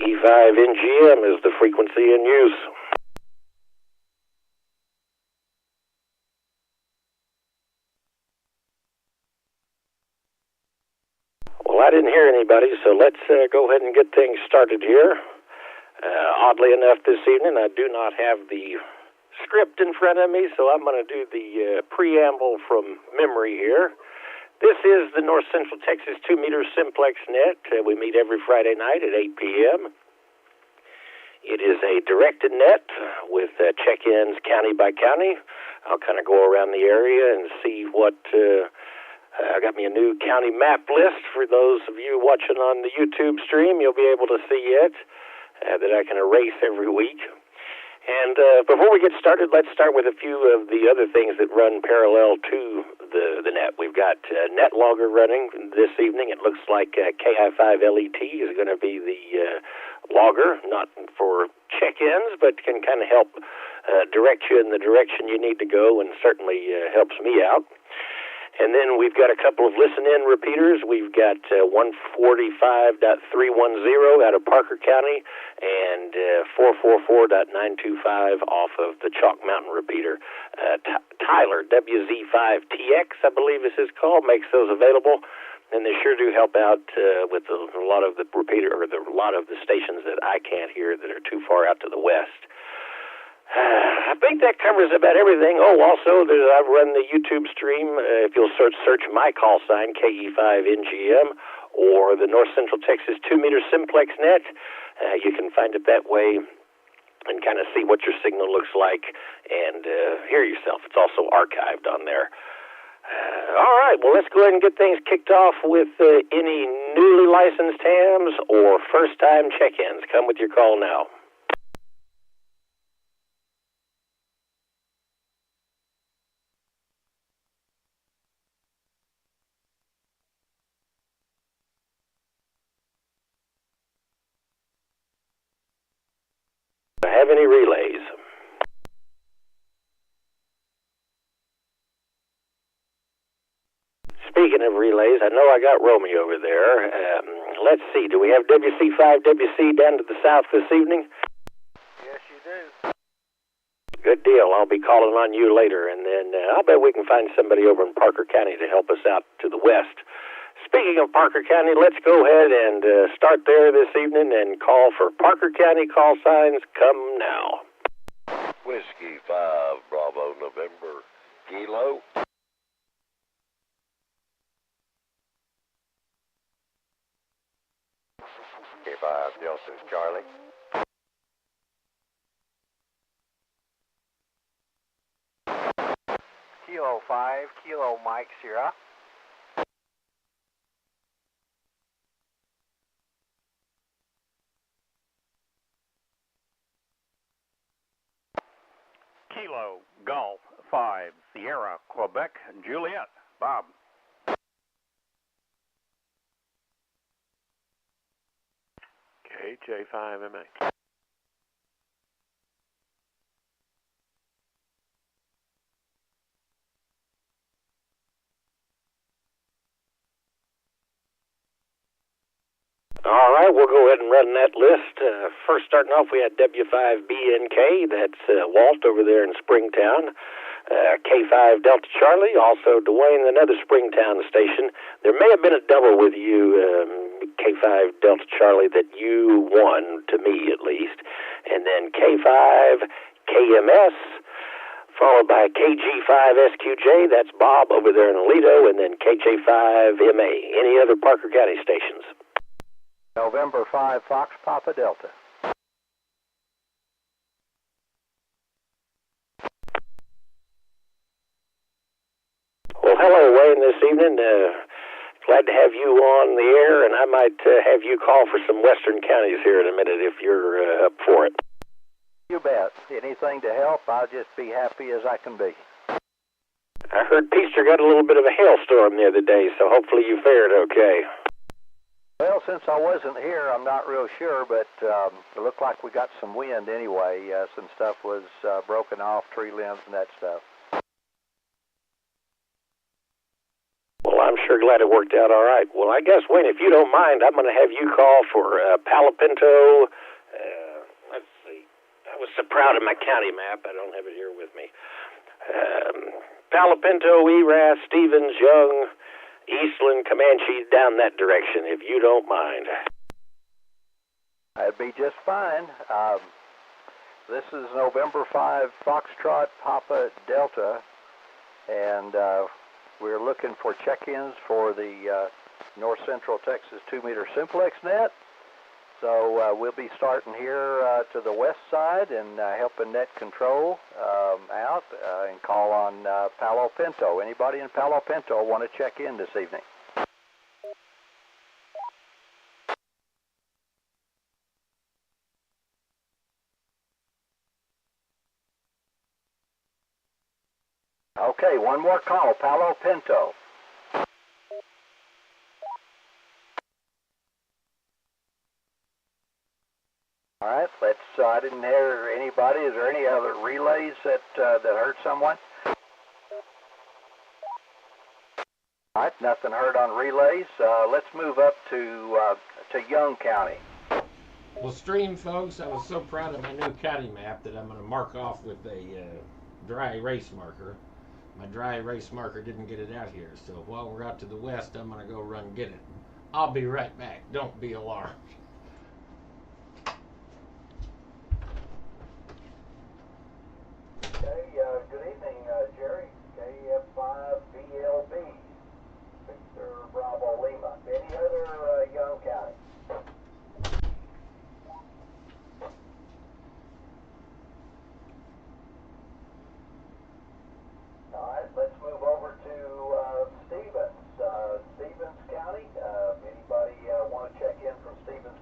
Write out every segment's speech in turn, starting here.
KE5NGM is the frequency in use. Well, I didn't hear anybody, so let's go ahead and get things started here. Oddly enough, this evening I do not have the script in front of me, so I'm going to do the preamble from memory here. This is the North Central Texas 2-meter Simplex net. We meet every Friday night at 8 p.m. It is a directed net with check-ins county by county. I'll kind of go around the area and see what... I got me a new county map list for those of you watching on the YouTube stream. You'll be able to see it, that I can erase every week. And before we get started, let's start with a few of the other things that run parallel to the net. We've got net logger running this evening. It looks like KI5LET is going to be the logger, not for check-ins, but can kind of help direct you in the direction you need to go, and certainly helps me out. And then we've got a couple of listen-in repeaters. We've got 145.310 out of Parker County and 444.925 off of the Chalk Mountain repeater. Tyler, WZ5TX, I believe this is called, makes those available. And they sure do help out with a lot of the repeater, or a lot of the stations that I can't hear that are too far out to the west. I think that covers about everything. Oh, also, I've run the YouTube stream. If you'll search my call sign, KE5NGM, or the North Central Texas 2-meter Simplex net, you can find it that way and kind of see what your signal looks like and hear yourself. It's also archived on there. All right, well, let's go ahead and get things kicked off with any newly licensed hams or first-time check-ins. Come with your call now. Have any relays? Speaking of relays, I know I got Romy over there. Let's see, do we have WC5WC down to the south this evening? Yes, you do. Good deal. I'll be calling on you later, and then I'll bet we can find somebody over in Parker County to help us out to the west. Speaking of Parker County, let's go ahead and start there this evening and call for Parker County call signs. Come now. Whiskey 5, Bravo, November, Kilo. K5, Delta, Charlie. Kilo 5, Kilo Mike, Sierra. Kilo, Golf, 5, Sierra, Quebec, Juliet, Bob. KJ5MA. All right, we'll go ahead and run that list. First, starting off, we had W5BNK. That's Walt over there in Springtown. K5 Delta Charlie, also Dwayne, another Springtown station. There may have been a double with you, K5 Delta Charlie, that you won, to me at least. And then K5 KMS, followed by KG5SQJ, that's Bob over there in Aledo, and then KJ5MA. Any other Parker County stations? November 5, Fox, Papa, Delta. Well, hello, Wayne, this evening. Glad to have you on the air, and I might have you call for some western counties here in a minute if you're up for it. You bet. Anything to help, I'll just be happy as I can be. I heard Peaster got a little bit of a hailstorm the other day, so hopefully you fared okay. Well, since I wasn't here, I'm not real sure, but it looked like we got some wind anyway. Some stuff was broken off, tree limbs and that stuff. Well, I'm sure glad it worked out all right. Well, I guess, Wayne, if you don't mind, I'm going to have you call for Palo Pinto. Let's see. I was so proud of my county map. I don't have it here with me. Palo Pinto, Erath, Stevens, Young, Eastland, Comanche, down that direction, if you don't mind. That'd be just fine. This is November 5 Foxtrot Papa Delta, and we're looking for check-ins for the North Central Texas 2-meter Simplex net. So we'll be starting here to the west side and helping net control out and call on Palo Pinto. Anybody in Palo Pinto want to check in this evening? Okay, one more call, Palo Pinto. All right, let's, I didn't hear anybody. Is there any other relays that heard someone? All right, nothing heard on relays. Let's move up to Young County. Well, stream folks, I was so proud of my new county map that I'm going to mark off with a dry erase marker. My dry erase marker didn't get it out here, so while we're out to the west, I'm going to go run get it. I'll be right back. Don't be alarmed. Okay, good evening, Jerry. KF5BLB, Victor Bravo Lima. Any other Young County? All right, let's move over to Stevens, Stevens County. Anybody want to check in from Stevens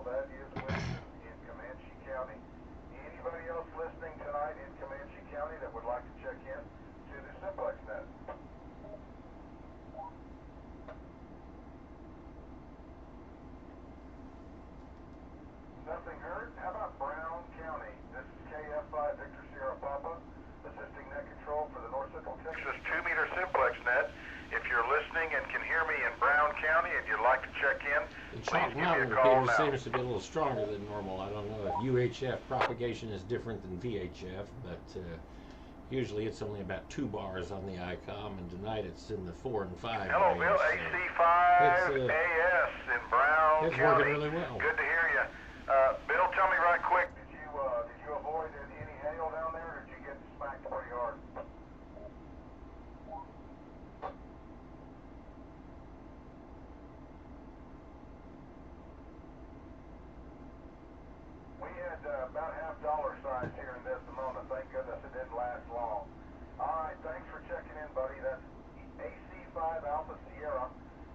that is Winston in Comanche County. Anybody else listening tonight in Comanche County that would like to check in to the Simplex net? Nothing heard? How about Brown County? This is KF5 Victor Sierra Papa, assisting net control for the North Central Texas 2-meter Simplex net. If you're listening and can hear me in Brown County and you'd like to check in, The please Chalk give me Mountain a call repeater now. seems to be a little stronger than normal. I don't know if UHF propagation is different than VHF, but usually it's only about 2 bars on the ICOM, and tonight it's in the 4 and 5 Hello, range, Bill. so AC5AS in Brown it's County. working really well. Good to hear you. Bill, tell me right quick, did you avoid any hail down there, or did you get smacked pretty hard? We had about half dollar size here in Desdemona. Thank goodness it didn't last long. All right, thanks for checking in, buddy. That's AC5 Alpha Sierra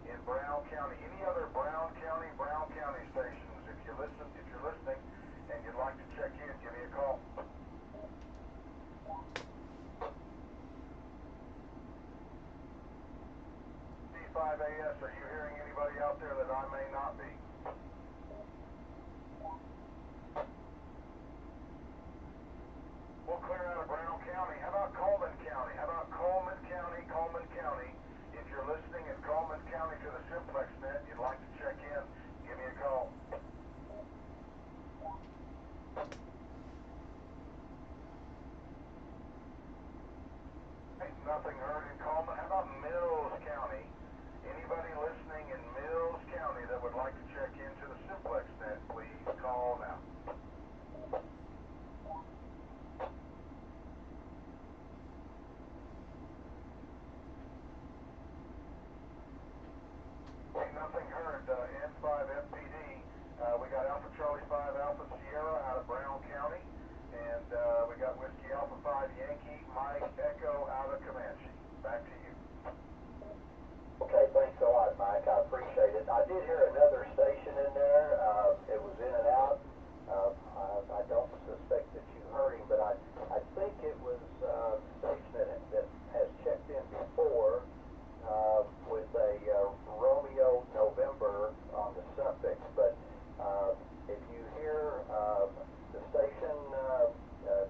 in Brown County. Any other Brown County stations? If you're listening, and you'd like to check in, give me a call. C5AS, are you hearing anybody out there that I may not be? We'll clear out of Brown County. How about Coleman County? Coleman County. If you're listening in Coleman County to the Simplex net, you'd like to check in, give me a call. Nothing heard in Coleman. How about Mills County? Anybody listening in Mills County that would like to check into the Simplex net, please call now. Nothing heard. N5 FPD. We got Alpha Charlie 5 Alpha Sierra out of Brown County, and we got Whiskey Alpha 5 Yankee Mike Echo out of Comanche. Back to you. Okay, thanks a lot, Mike. I appreciate it. I did hear another station in there. It was in and out. I don't suspect that you heard him, but I think it was a station that has checked in before with a Romeo November on the suffix. But if you hear the station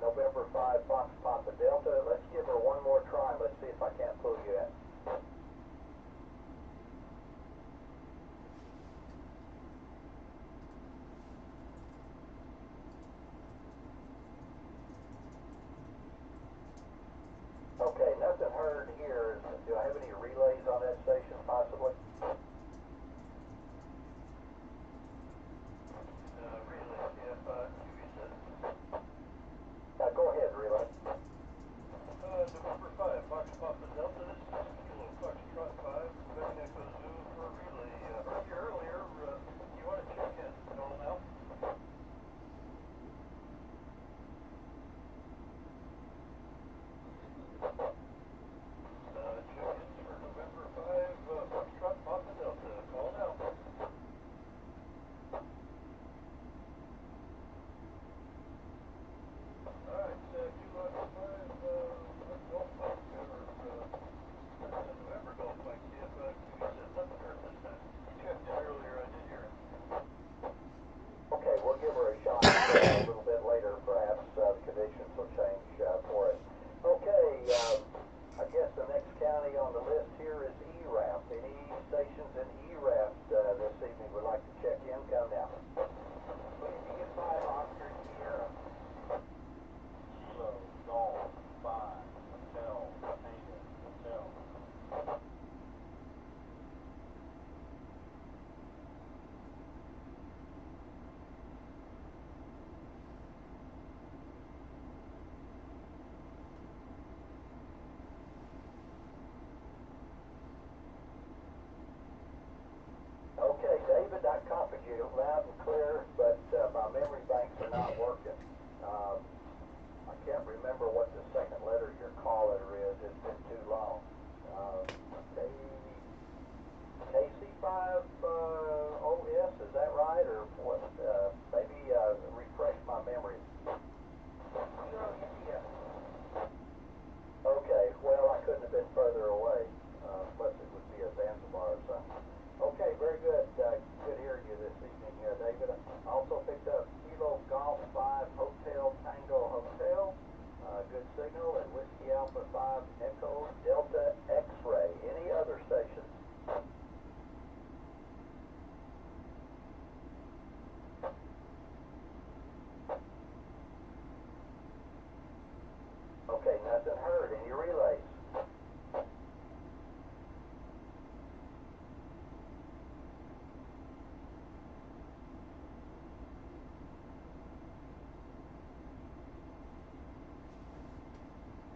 November 5 Fox Papa Delta, let's give her one more try. Let's see if I can't pull you in. Okay, nothing heard here. Do I have any relays on that station, possibly? Relay, yeah, you said. Go ahead, relay. November 5, Fox Papa Delta, this is Kilo Foxtrot 5, Quebec Echo Zoo for a relay. Heard you earlier, you want to check in, call now? Check-ins for November 5, Foxtrot Papa Delta. Call now. Alright, Kilo Echo 5, Golf Mike, November Golf Mike, CF, you said nothing heard this time. You checked in earlier, I did hear it. Okay, we'll give her a shot a little bit later, perhaps. The conditions will change for us. Okay, I guess the next county on the list here is ERAFT. Any stations in ERAFT this evening would like to check in? Come now. E5 Oscar Sierra. Kilo, Golf, 5, Hotel, Tango, Hotel. Okay, David, I copied you loud and clear, but my memory banks are not working. I can't remember what the second letter of your call letter is. It's been too long. KC5OS, is that right? Or what? Also picked up Kilo Golf 5 Hotel Tango Hotel. Good signal, and Whiskey Alpha 5 Echo Delta X-Ray. Any other stations? Okay, nothing heard. Any relays?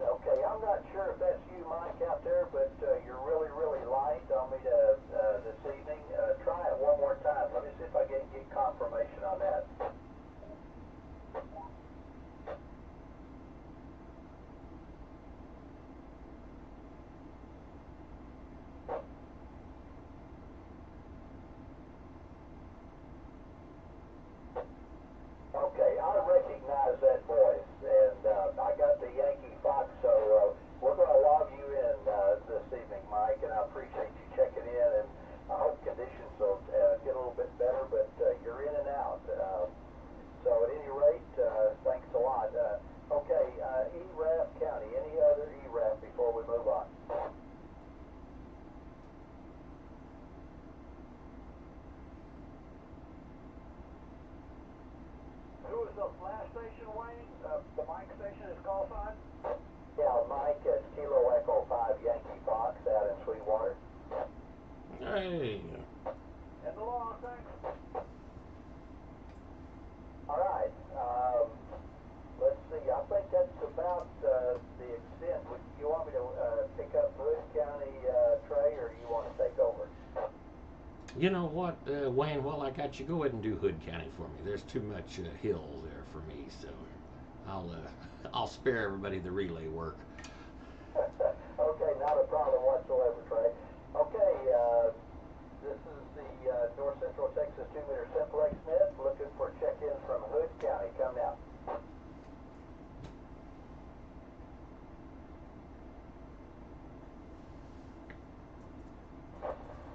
Okay, I'm not sure if that's you, Mike, out there, but you're really, really light on me this evening. Try it one more time. Let me see if I can get confirmation on that. Okay, I recognize that voice, and I got the Yankee Fox, so we're going to log you in this evening, Mike, and I appreciate you checking in, and I hope conditions will get a little bit better, but you're in and out. So at any rate, thanks a lot. Okay, ERAP County, any other ERAP before we move on? Who was the last station, Wayne? The Mike station is call sign? Yeah, Mike, it's Kilo Echo 5 Yankee Fox out in Sweetwater. Hey. And the law, thanks. All right. Let's see. I think that's about the extent. You want me to pick up Hood County, Trey, or do you want to take over? You know what, Wayne, while I got you, go ahead and do Hood County for me. There's too much hill there for me, so I'll spare everybody the relay work. Okay, not a problem whatsoever, Trey. Okay, this is the North Central Texas 2-meter Simplex net, looking for check-ins from Hood County. Come now.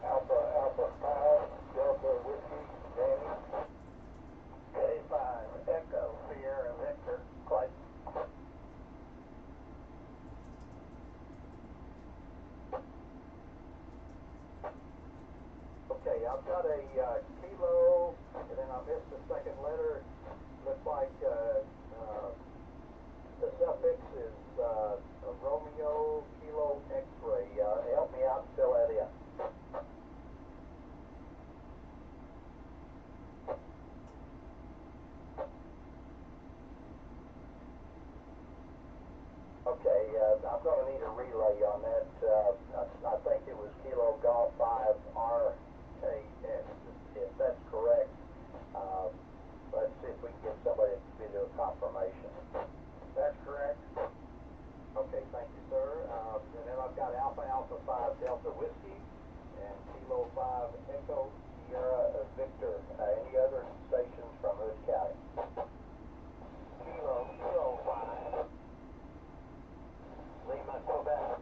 Alpha 5, Delta Whiskey, Danny. K5, Echo, Sierra Victor, Clay. Okay, I've got a kilo, and then I missed the second letter. Looks like the suffix is Romeo Kilo X-ray. Help me out and fill that in. Okay, I'm going to need a relay on that. I think it was Kilo Golf 5 RKX, if that's correct. Let's see if we can get somebody to give you a confirmation. That's correct. Okay, thank you, sir. And then I've got Alpha 5 Delta Whiskey and Kilo 5 Echo Sierra Victor. Any other stations from Hood County? Kilo 5. Lima, Quebec.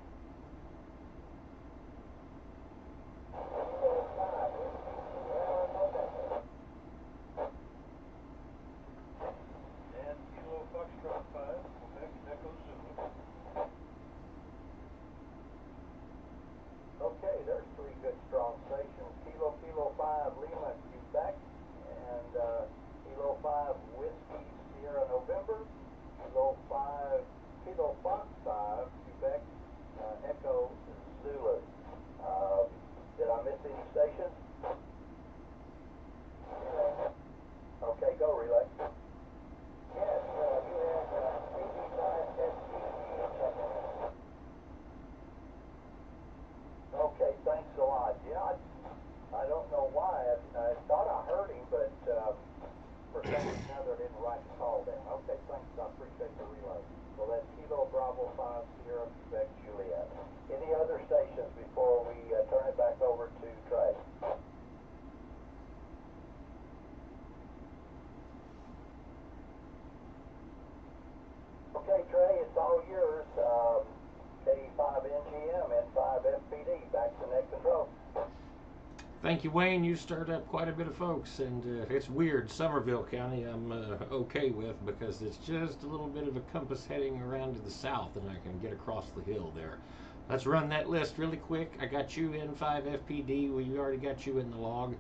Kilo 5, Whiskey, Sierra November. And Kilo Foxtrot 5, Quebec, Echo Zulu. Okay, there's three good strong stations. Kilo 5 Lima, Quebec, and Kilo 5 Whiskey, Sierra November, Kilo Fox 5, Quebec, Echo Zulu. Did I miss any stations? Okay, go relay. Yes, you had 89 SC. Okay, thanks a lot. Yeah, I don't know why. I thought I heard him, but for some reason or another I didn't write the call down. Okay, thanks. I appreciate the relay. So that's Kilo Bravo 5 Sierra Quebec Juliet. Any other stations before we turn it back over to Trey? Okay, Trey, it's all yours. K5NGM and 5FPD, back to net control. Thank you, Wayne. You stirred up quite a bit of folks, and it's weird. Somerville County I'm okay with because it's just a little bit of a compass heading around to the south, and I can get across the hill there. Let's run that list really quick. I got you in 5FPD. We already got you in the log.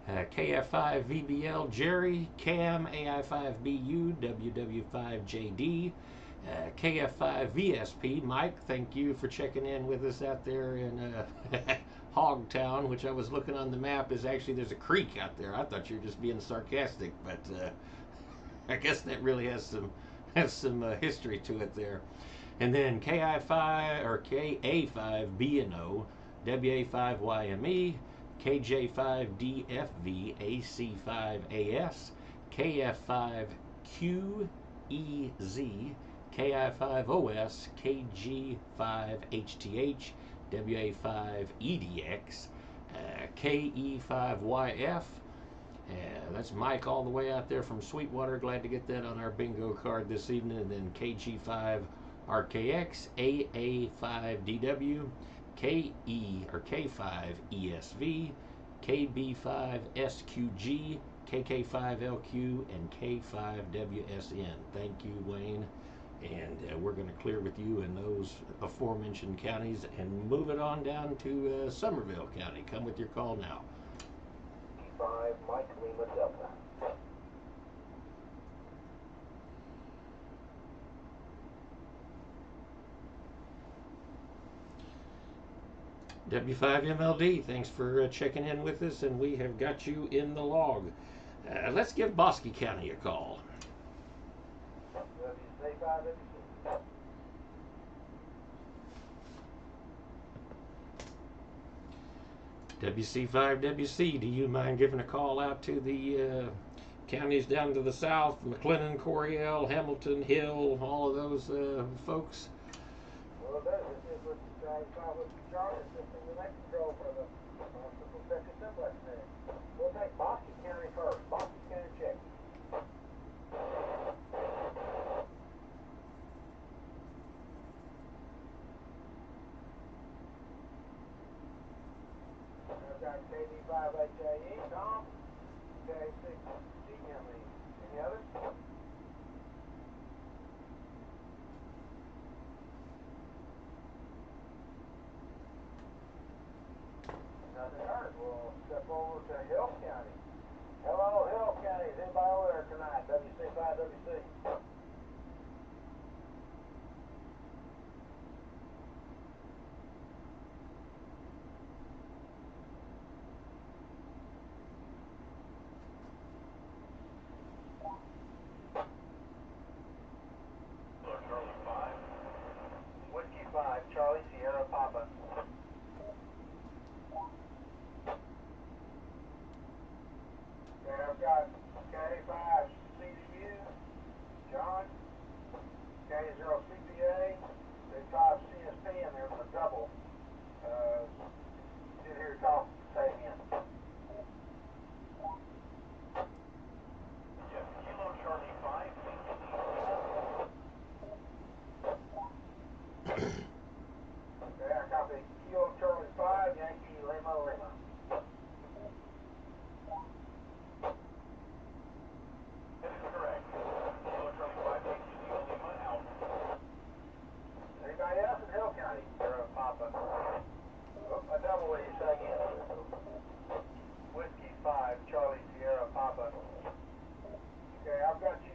KF5 VBL Jerry, Cam AI5BU, WW5JD, KF5 VSP Mike. Thank you for checking in with us out there in Hogtown, which I was looking on the map is actually there's a creek out there. I thought you were just being sarcastic, but I guess that really has some history to it there. And then KI5 or KA5B&O, WA5YME, KJ5DFV, AC5AS, KF5QEZ, KI5OS, KG5HTH, WA5EDX, KE5YF. That's Mike all the way out there from Sweetwater. Glad to get that on our bingo card this evening. And then KG5RKX, AA5DW, KE or K5ESV, KB5SQG, KK5LQ, and K5WSN. Thank you, Wayne. And we're going to clear with you in those aforementioned counties and move it on down to Somerville County. Come with your call now. 5 Mike Lima Delta. W5MLD, thanks for checking in with us, and we have got you in the log. Let's give Bosque County a call. WC5WC, do you mind giving a call out to the counties down to the south, McLennan, Coryell, Hamilton, Hill, all of those folks? Well, it does. This is what Charlotte just in the next control for the Simplex there. We'll take Bosque County first. Bosque County check. I've got KD5HAE, Tom. K6GME. Any others? Nothing heard. We'll step over to Hill County. Hello, Hill County. Is anybody over there tonight? WC5WC. Charlie 5. Whiskey 5, Charlie Sierra Papa. Okay, I've got K5 CDU, John, K0 CPA, K5 CSP, and there's a double. Didn't hear you talk. Say again. Yes, Kilo Charlie 5. Okay, I copy Kilo Charlie 5, Yankee Lima Lima. That is correct. Kilo Charlie 5, Yankee Lima Lima out. Anybody else in Hill County? Sierra Papa. Oh, a double what you say again. Whiskey 5, Charlie Sierra Papa. Okay, I've got you.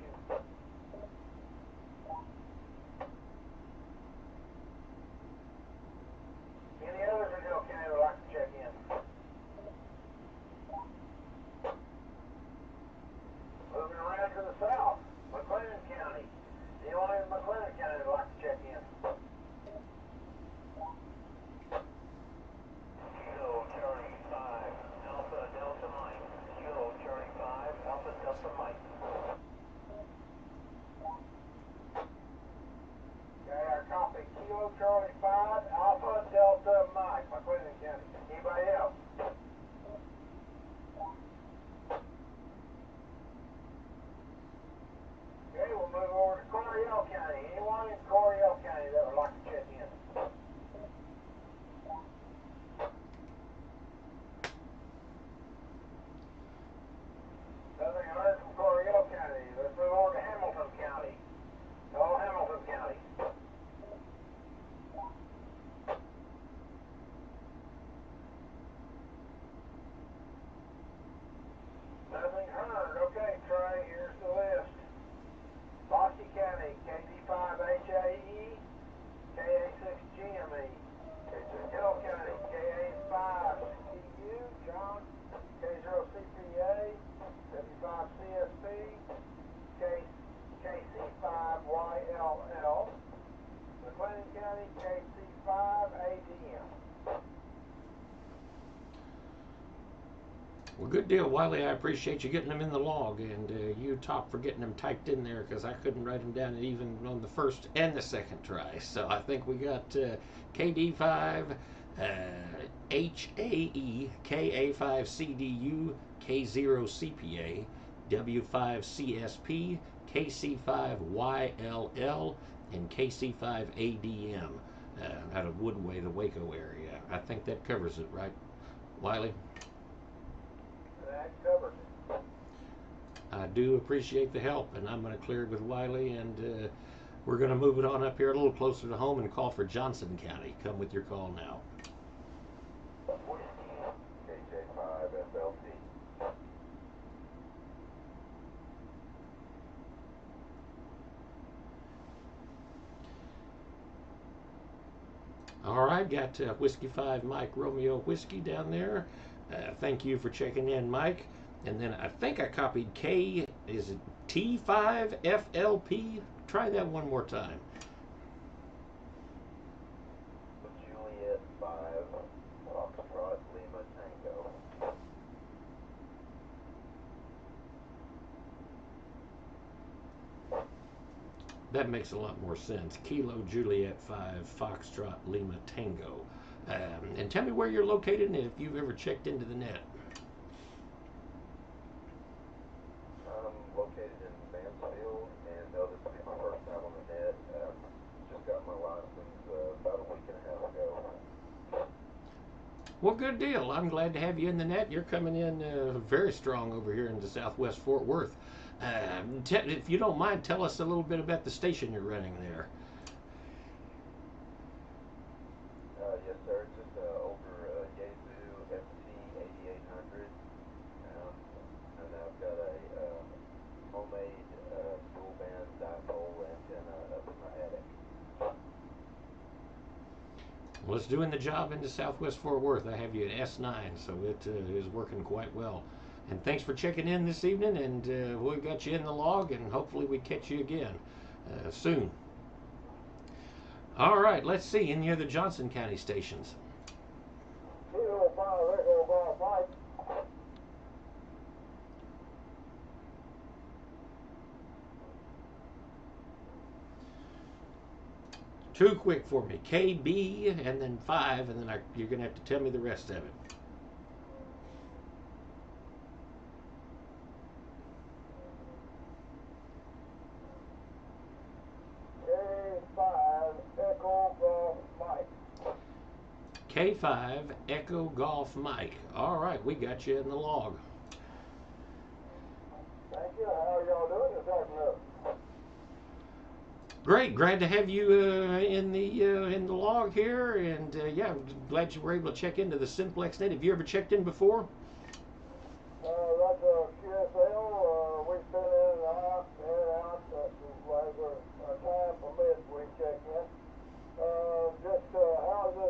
Any others in Hill County would like to check in? Moving around to the south, McLennan County. Anyone in McLennan County would like to check in? Kilo Charlie 5, Alpha Delta Mike. Kilo Charlie 5, Alpha Delta Mike. Okay, I copy Kilo Charlie 5, Alpha Delta Mike, McLennan County. Anybody else? Okay, we'll move over to Coryell County. Anyone in Coryell? Well, good deal, Wiley. I appreciate you getting them in the log, and you, Top, for getting them typed in there, because I couldn't write them down even on the first and the second try. So I think we got KD5, HAE, KA5CDU, K0CPA, W5CSP, KC5YLL, and KC5ADM out of Woodway, the Waco area. I think that covers it, right, Wiley? That covers it. I do appreciate the help, and I'm going to clear it with Wiley, and we're going to move it on up here a little closer to home and call for Johnson County. Come with your call now. KJ5FLT. All right, got Whiskey 5 Mike Romeo Whiskey down there. Thank you for checking in, Mike. And then I think I copied K, is it T5FLP? Try that one more time. Juliet 5, Foxtrot, Lima, Tango. That makes a lot more sense. Kilo Juliet 5 Foxtrot Lima Tango. And tell me where you're located and if you've ever checked into the net. I'm located in Mansfield, and no, this will be my first time on the net. Just got my license about a week and a half ago. Well, good deal. I'm glad to have you in the net. You're coming in very strong over here into Southwest Fort Worth. If you don't mind, tell us a little bit about the station you're running there. Yes, sir. It's just an older Yaesu FT-991A. And I've got a homemade dual band dipole antenna up in my attic. Well, it's doing the job into Southwest Fort Worth. I have you at S9, so it is working quite well. And thanks for checking in this evening, and we've got you in the log, and hopefully we catch you again soon. All right, let's see any other Johnson County stations. Kilo 5, Echo Golf Mike. Too quick for me. KB and then 5, and then you're going to have to tell me the rest of it. K5 Echo Golf Mike. All right, we got you in the log. Thank you. How are y'all doing this afternoon? Great, glad to have you in the log here, and yeah, I'm glad you were able to check into the Simplex net. Have you ever checked in before? That's a QSL. We've been in and out, as time permits, we check in. How's this Yaesu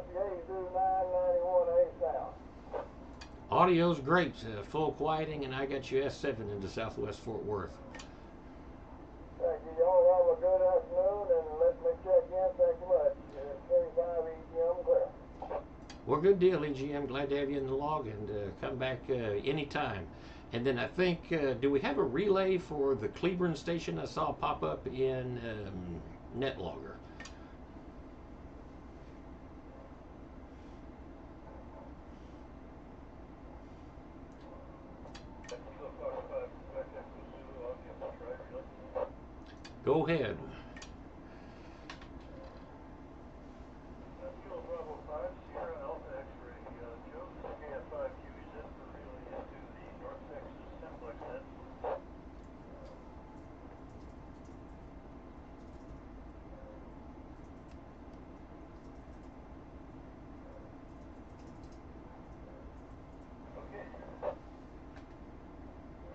FT-991A sound? Audio's great, full quieting, and I got you S7 into Southwest Fort Worth. Thank you. Y'all have a good afternoon, and let me check in. Thank you much. K5 EGM clear. Well, good deal, EGM. Glad to have you in the log, and come back anytime. And then I think, do we have a relay for the Cleburne station I saw pop up in NetLogger? Go ahead.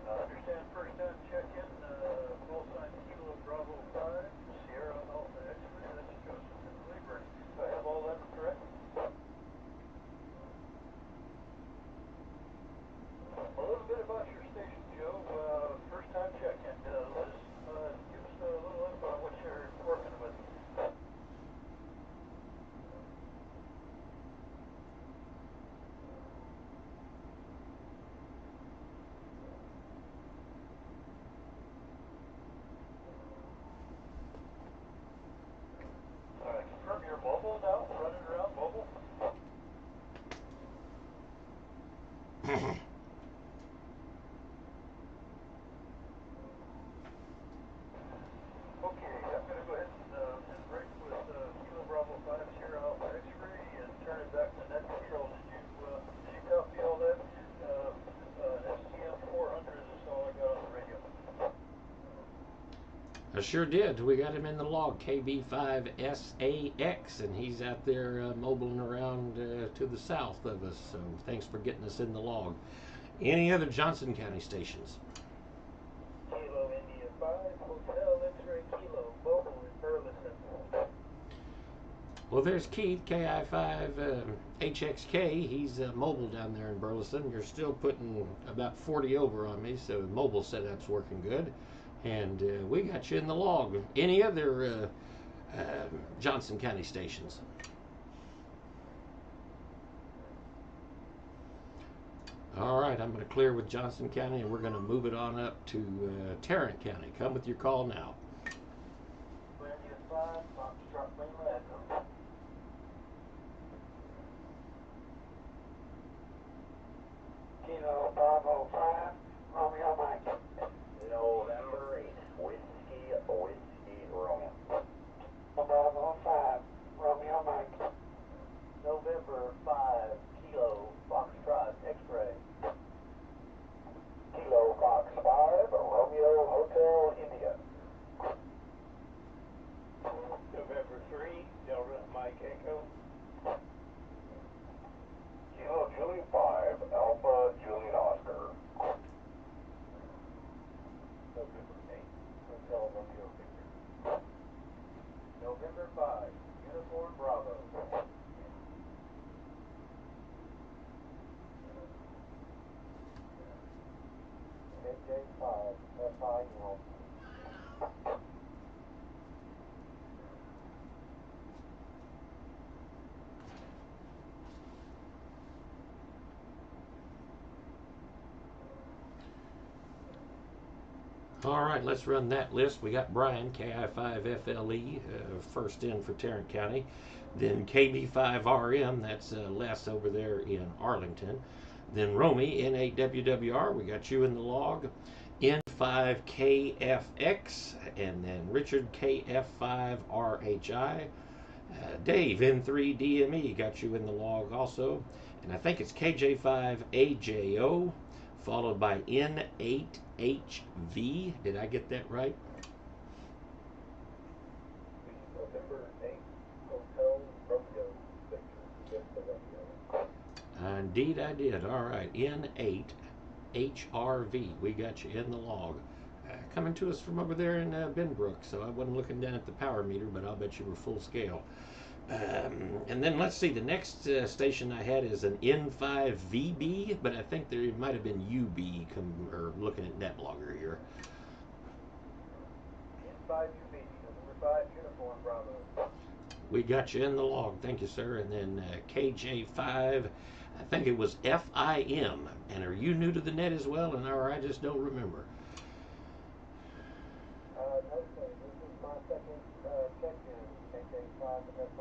Understand first time check-in, call sign Kilo Bravo 5. I sure did. We got him in the log, KB5SAX, and he's out there mobiling around to the south of us. So thanks for getting us in the log. Any other Johnson County stations? Kilo India 5, Hotel X-Ray Kilo, mobile in Burleson. Well, there's Keith, KI5HXK. He's mobile down there in Burleson. You're still putting about 40 over on me, so the mobile setup's working good. And we got you in the log. Any other Johnson County stations? All right, I'm going to clear with Johnson County, and we're going to move it on up to Tarrant County. Come with your call now. India 5, Foxtrot Lima Echo. Kilo 505, Romeo Mike. November 8, Whiskey, Romeo. 505, Romeo Mike. November 5, Kilo, Foxtrot, X-Ray. Kilo, Fox 5, Romeo, Hotel, India. November 3, Delta, Mike, Echo. Kilo, Juliet 5, Alpha, Juliet, Oscar. November 8, Hotel, Romeo, Victor. November 5, Uniform, Bravo. KJ5, FIL. All right, let's run that list. We got Brian, KI5FLE, first in for Tarrant County. Then KB5RM, that's Les over there in Arlington. Then Romy, N8WWR, we got you in the log. N5KFX, and then Richard, KF5RHI. Dave, N3DME, got you in the log also. And I think it's KJ5AJO, followed by N8HV. Did I get that right? November 8, Hotel, Romeo, Victor, Indeed I did. All right, N8HRV. We got you in the log. Coming to us from over there in Benbrook, so I wasn't looking down at the power meter, but I'll bet you were full scale. And then let's see, the next station I had is an N5VB, but I think there might have been UB or looking at NetLogger here. N5UB, November 5, Uniform, Bravo. We got you in the log, thank you, sir. And then KJ5, I think it was FIM. And are you new to the net as well? And or I just don't remember. No, sir. This is my second check-in. KJ5 FIM.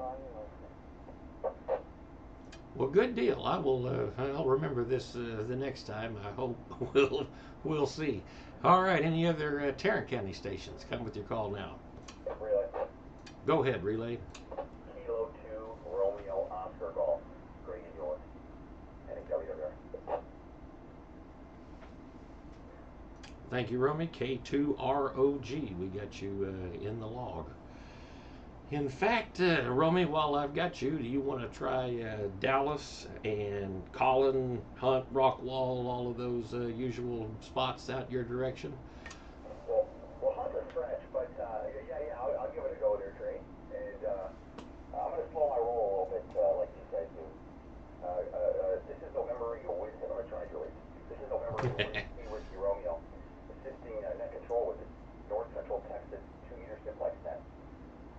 Well, good deal. I'll remember this the next time. I hope we'll see. All right. Any other Tarrant County stations? Come with your call now. Relay. Go ahead, relay. Kilo 2, Romeo, Oscar, Golf. Green and yours. NWWR. Thank you, Romy. K2ROG. We got you in the log. In fact, Romy, while I've got you, do you want to try Dallas and Collin, Hunt, Rockwall, all of those usual spots out your direction? Well, Hunt's a stretch, but yeah, I'll give it a go there, Trey. And I'm going to slow my roll a little bit, like these guys do. This is November Eagle Whiskey. I'm going to try Julie. This is November Eagle Whiskey Romeo, assisting net control with the North Central Texas 2-meter Simplex net.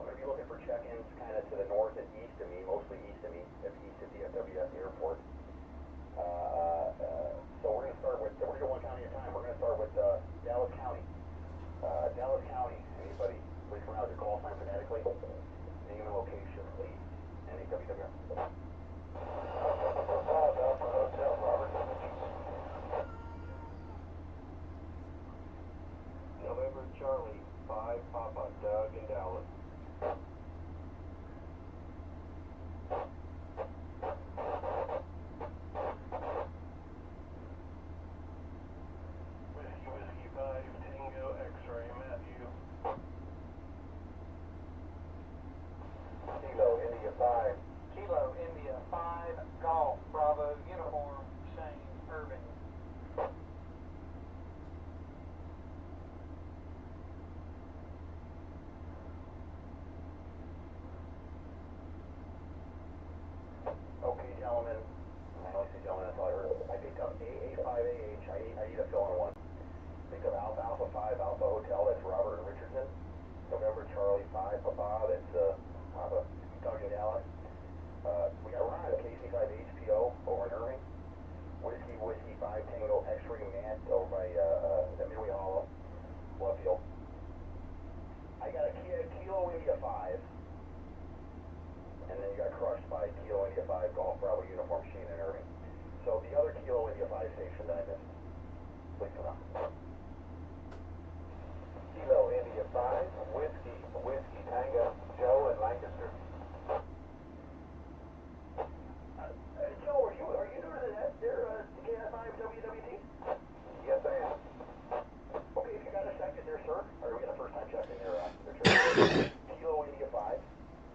I'm going to be looking for check-ins kind of to the north and east of me, mostly east of me, east of DFW Airport. So we're going to start with, we're going to go one county at a time. We're going to start with Dallas County. Dallas County, anybody, please come out to call sign phonetically. Name and location, please. NWWR. November Charlie, 5 Papa, Doug in Dallas. Whiskey 5, Tango X-Ray, Matthew. November, Charlie 5, Papa, that's Papa, Doug and Dallas. We got Ron, KC5 HPO over in Irving. Whiskey 5 Tango X-Ray Matt over by the Midway Hollow, Blufffield. I got a Kilo India 5. And then you got crushed by Kilo India 5 Golf Bravo Uniform Shane and Irving. So the other Kilo India 5 station that I missed, please come out. Kilo India 5, Whiskey Tango, Joe in Lancaster. Joe, are you new to that there, KI5 WWT? Yes, I am. Okay, if you got a second there, sir, or we got a first time check in their trip. Kilo India 5.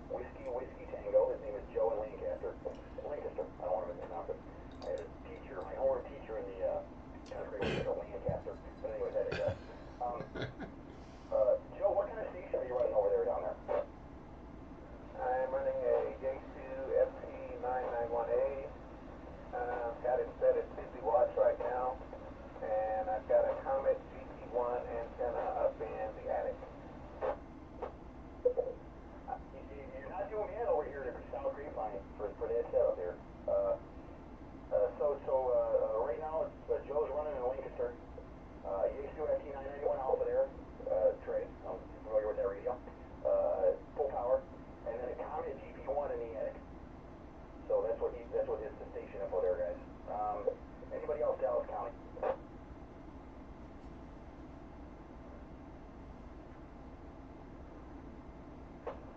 Whiskey Tango. His name is Joe in Lancaster. Lancaster. I don't want to mispronounce it. I had a teacher, my homeroom teacher in the kind of crazy Lancaster. But anyways, I digress. Joe, what kind of station are you running over there down there? I'm running a Yaesu FT-991A. Got it set at 50 watts right now, and I've got a Comet GT1 antenna up in the attic. You're not doing bad over here at South Grapevine for that setup there. So right now Joe's running in Lancaster. Yaesu FT-991 Alpha there. Trey, I'm familiar with that radio. Full power, and then a Comet GP1 in the attic. So that's what is the station info there, guys. Anybody else, Dallas County?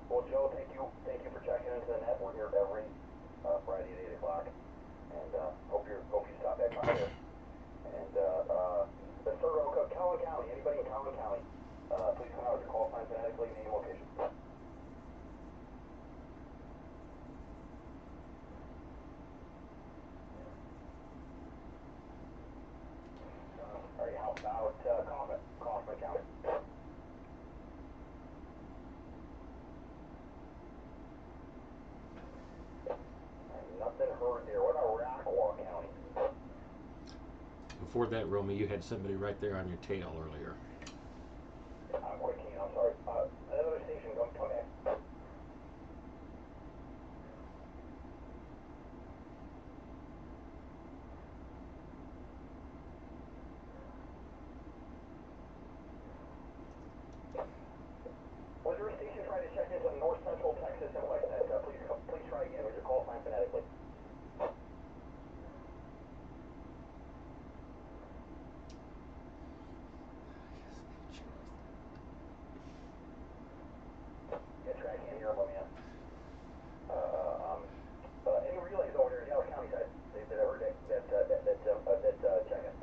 Well, Joe, thank you for checking into the net. We're here every Friday at 8 o'clock, and hope you stop back by there. And Sir, Cowan County. Anybody in Cowan County? Please come out with your call sign phonetically, name, location. All right, how about Kaufman County? Nothing heard there. What about Rockwall County? Before that, Romy, you had somebody right there on your tail earlier. I'm quick, I'm sorry. Another station, come back. Was there a station trying to check into North Central Texas Simplex net? Please try again with your call sign phonetically. Yeah, Trey, I can't hear him, man. Any relays over there in Dallas County side that I heard that check-in?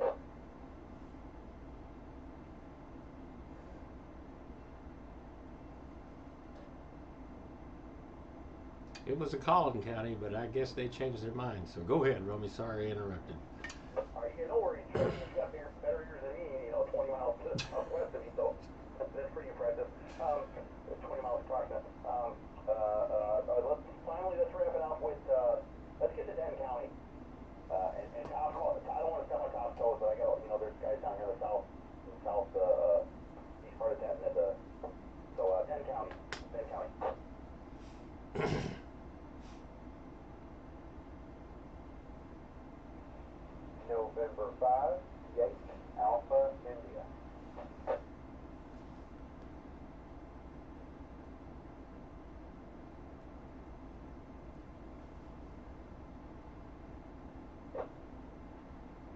It was a Collin County, but I guess they changed their mind. So go ahead, Romy. Sorry I interrupted. All right, yeah, no worries. You got better ears than me, 20 miles southwest of me, so that's pretty impressive. 20 miles approximate. Let's wrap it up with, let's get to Denton County. And Top, I don't want to step on Top's toes, but I got, there's guys down here in the south east part of Denton. Denton County. November 5, Yates Alpha India.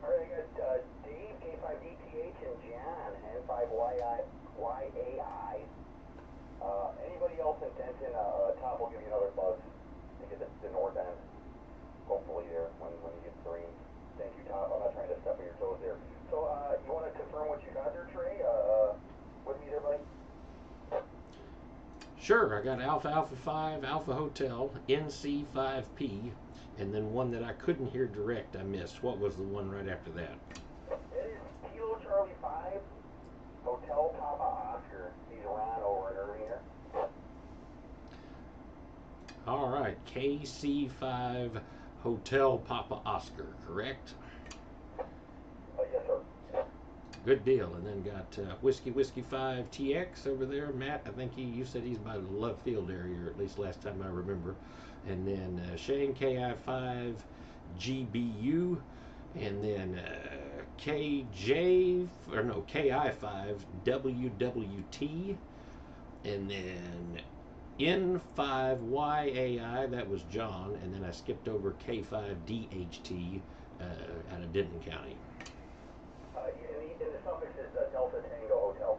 Alright, I got Dave, K5DTH, and John, N5YAI. Anybody else in Denton, Top will give you another buzz to get the north end, hopefully there, when you get green. Thank you, Top. I'm not trying to step on your toes there. So, you want to confirm what you got there, Trey? With me there, buddy? Sure, I got Alpha 5, Alpha Hotel, NC5P, and then one that I couldn't hear direct I missed. What was the one right after that? It is Kilo Charlie 5, Hotel Papa Oscar. He's Ron over in Irving here. All right, KC5 Hotel Papa Oscar, correct? Yes, sir. Good deal. And then got Whiskey 5 TX over there. Matt, I think you said he's by the Love Field area, or at least last time I remember. And then Shane KI5 GBU. And then KI5 WWT. And then N5YAI, that was John. And then I skipped over K5DHT out of Denton County. In the suffix is Delta Tango Hotel,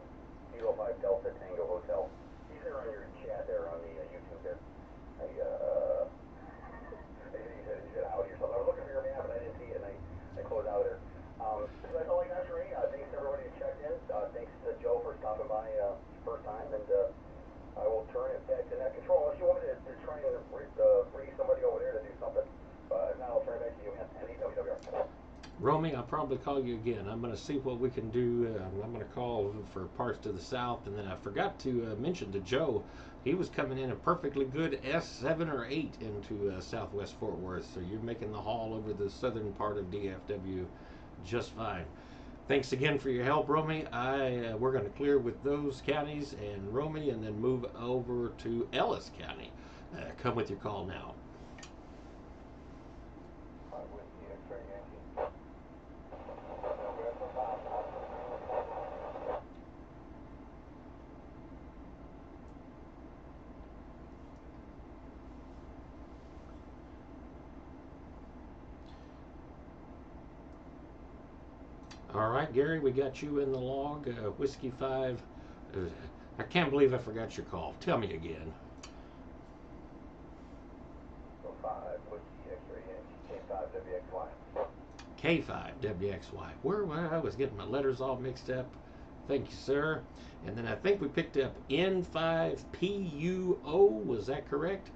Kilo 5 Delta Tango Hotel. He's there on your chat there on the YouTube there. He said Audi or something. I was looking for your map and I didn't see it, and I closed out of there. So that's all I got for me. Thanks to everybody who checked in. Thanks to Joe for stopping by first time, and I will turn it back to net control. Unless you want me to try and bring somebody over there to do something. If not, I'll turn it back to you, man. NEWWR. Romy, I'll probably call you again. I'm going to see what we can do. I'm going to call for parts to the south. And then I forgot to mention to Joe, he was coming in a perfectly good S7 or 8 into southwest Fort Worth. So you're making the haul over the southern part of DFW just fine. Thanks again for your help, Romy. We're going to clear with those counties and Romy and then move over to Ellis County. Come with your call now. All right, Gary, we got you in the log. Whiskey 5. I can't believe I forgot your call. Tell me again. 5 Whiskey X-ray K5 WXY. Where I was getting my letters all mixed up. Thank you, sir. And then I think we picked up N5PUO. Was that correct?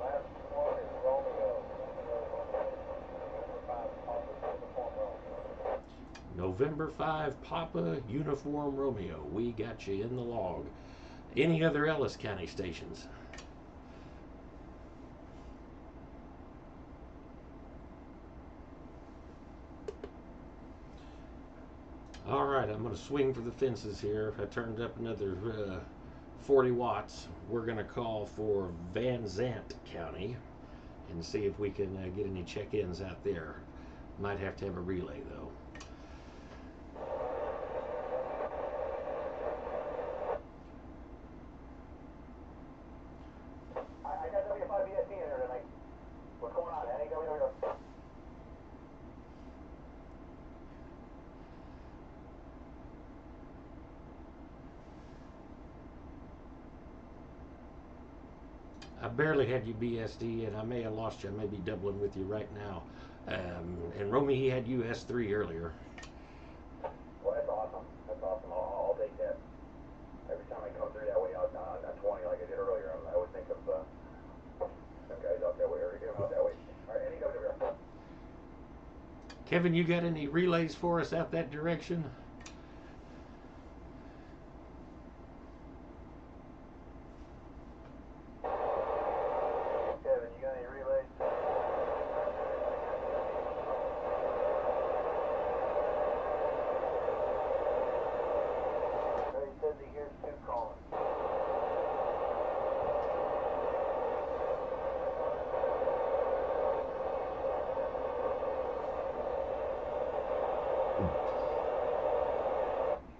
Last one is Romeo. November 5 Papa Uniform Romeo. We got you in the log. Any other Ellis County stations? All right, I'm going to swing for the fences here. I turned up another 40 watts. We're going to call for Van Zant County and see if we can get any check-ins out there. Might have to have a relay, though. I got W5BSC in here tonight. What's going on? NEWWR. I barely had you BSD, and I may have lost you. I may be doubling with you right now. And Romy, he had US3 earlier. Well, that's awesome. That's awesome. I'll take that. Every time I come through that way out on 20 like I did earlier, I always think of some guys out that way or him out that way. All right, NEWWR. Kevin, you got any relays for us out that direction? Kevin, you got any relays? He says he hears two calling.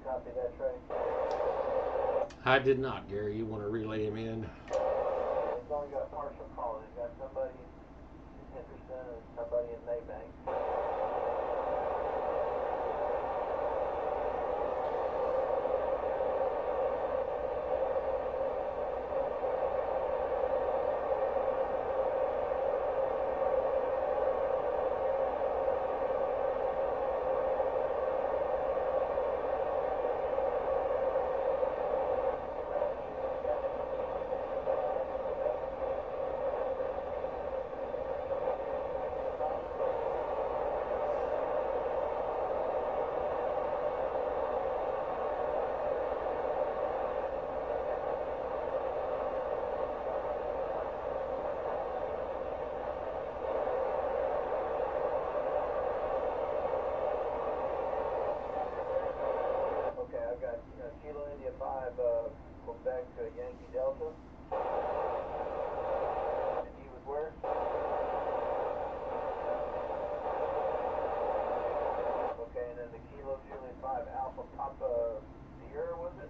Copy that, Trey. I did not, Gary. You want to relay him in? He's only got partial calls. He's got somebody in Henderson and somebody in Maybank. Quebec Yankee Delta. And he was where? Okay, and then the Kilo Juliet 5 Alpha Papa Sierra, was it?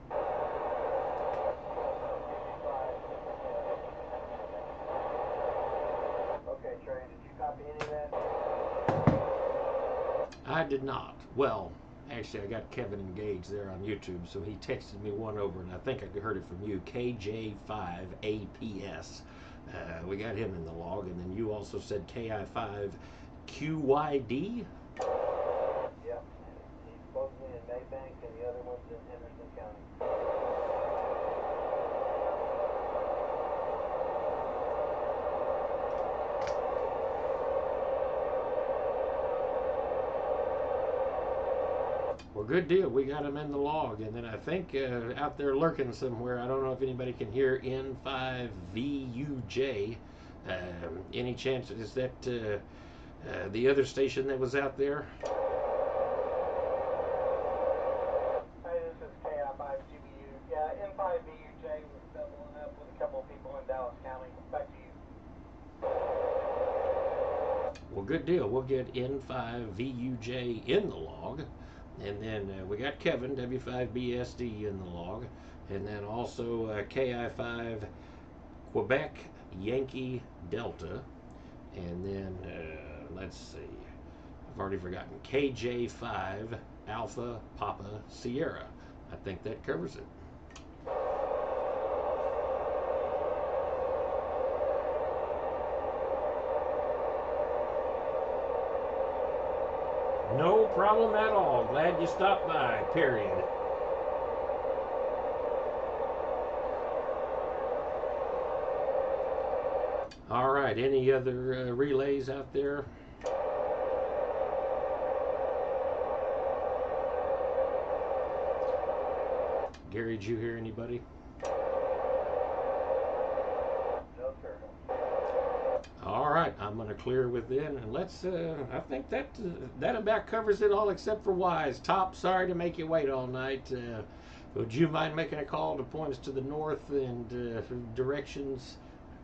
Okay, Trey, did you copy any of that? I did not. Well, actually, I got Kevin engaged there on YouTube, so he texted me one over, and I think I heard it from you, KJ5APS. We got him in the log, and then you also said KI5QYD. Yep, he's supposedly in Maybank, and the other one's in Henderson County. Well, good deal. We got him in the log, and then I think out there lurking somewhere, I don't know if anybody can hear N5VUJ. Any chance is that the other station that was out there? Hi, this is KI5GBU. Yeah, N5VUJ was doubling up with a couple of people in Dallas County. Back to you. Well, good deal. We'll get N5VUJ in the log. And then we got Kevin, W5BSD, in the log. And then also KI5 Quebec Yankee Delta. And then, let's see, I've already forgotten, KJ5 Alpha Papa Sierra. I think that covers it. No problem at all. Glad you stopped by, period. All right, any other relays out there? Gary, did you hear anybody? No, sir. All right, I'm going to clear within, and let's, I think that about covers it all except for Wise. Top, sorry to make you wait all night. Would you mind making a call to point us to the north and directions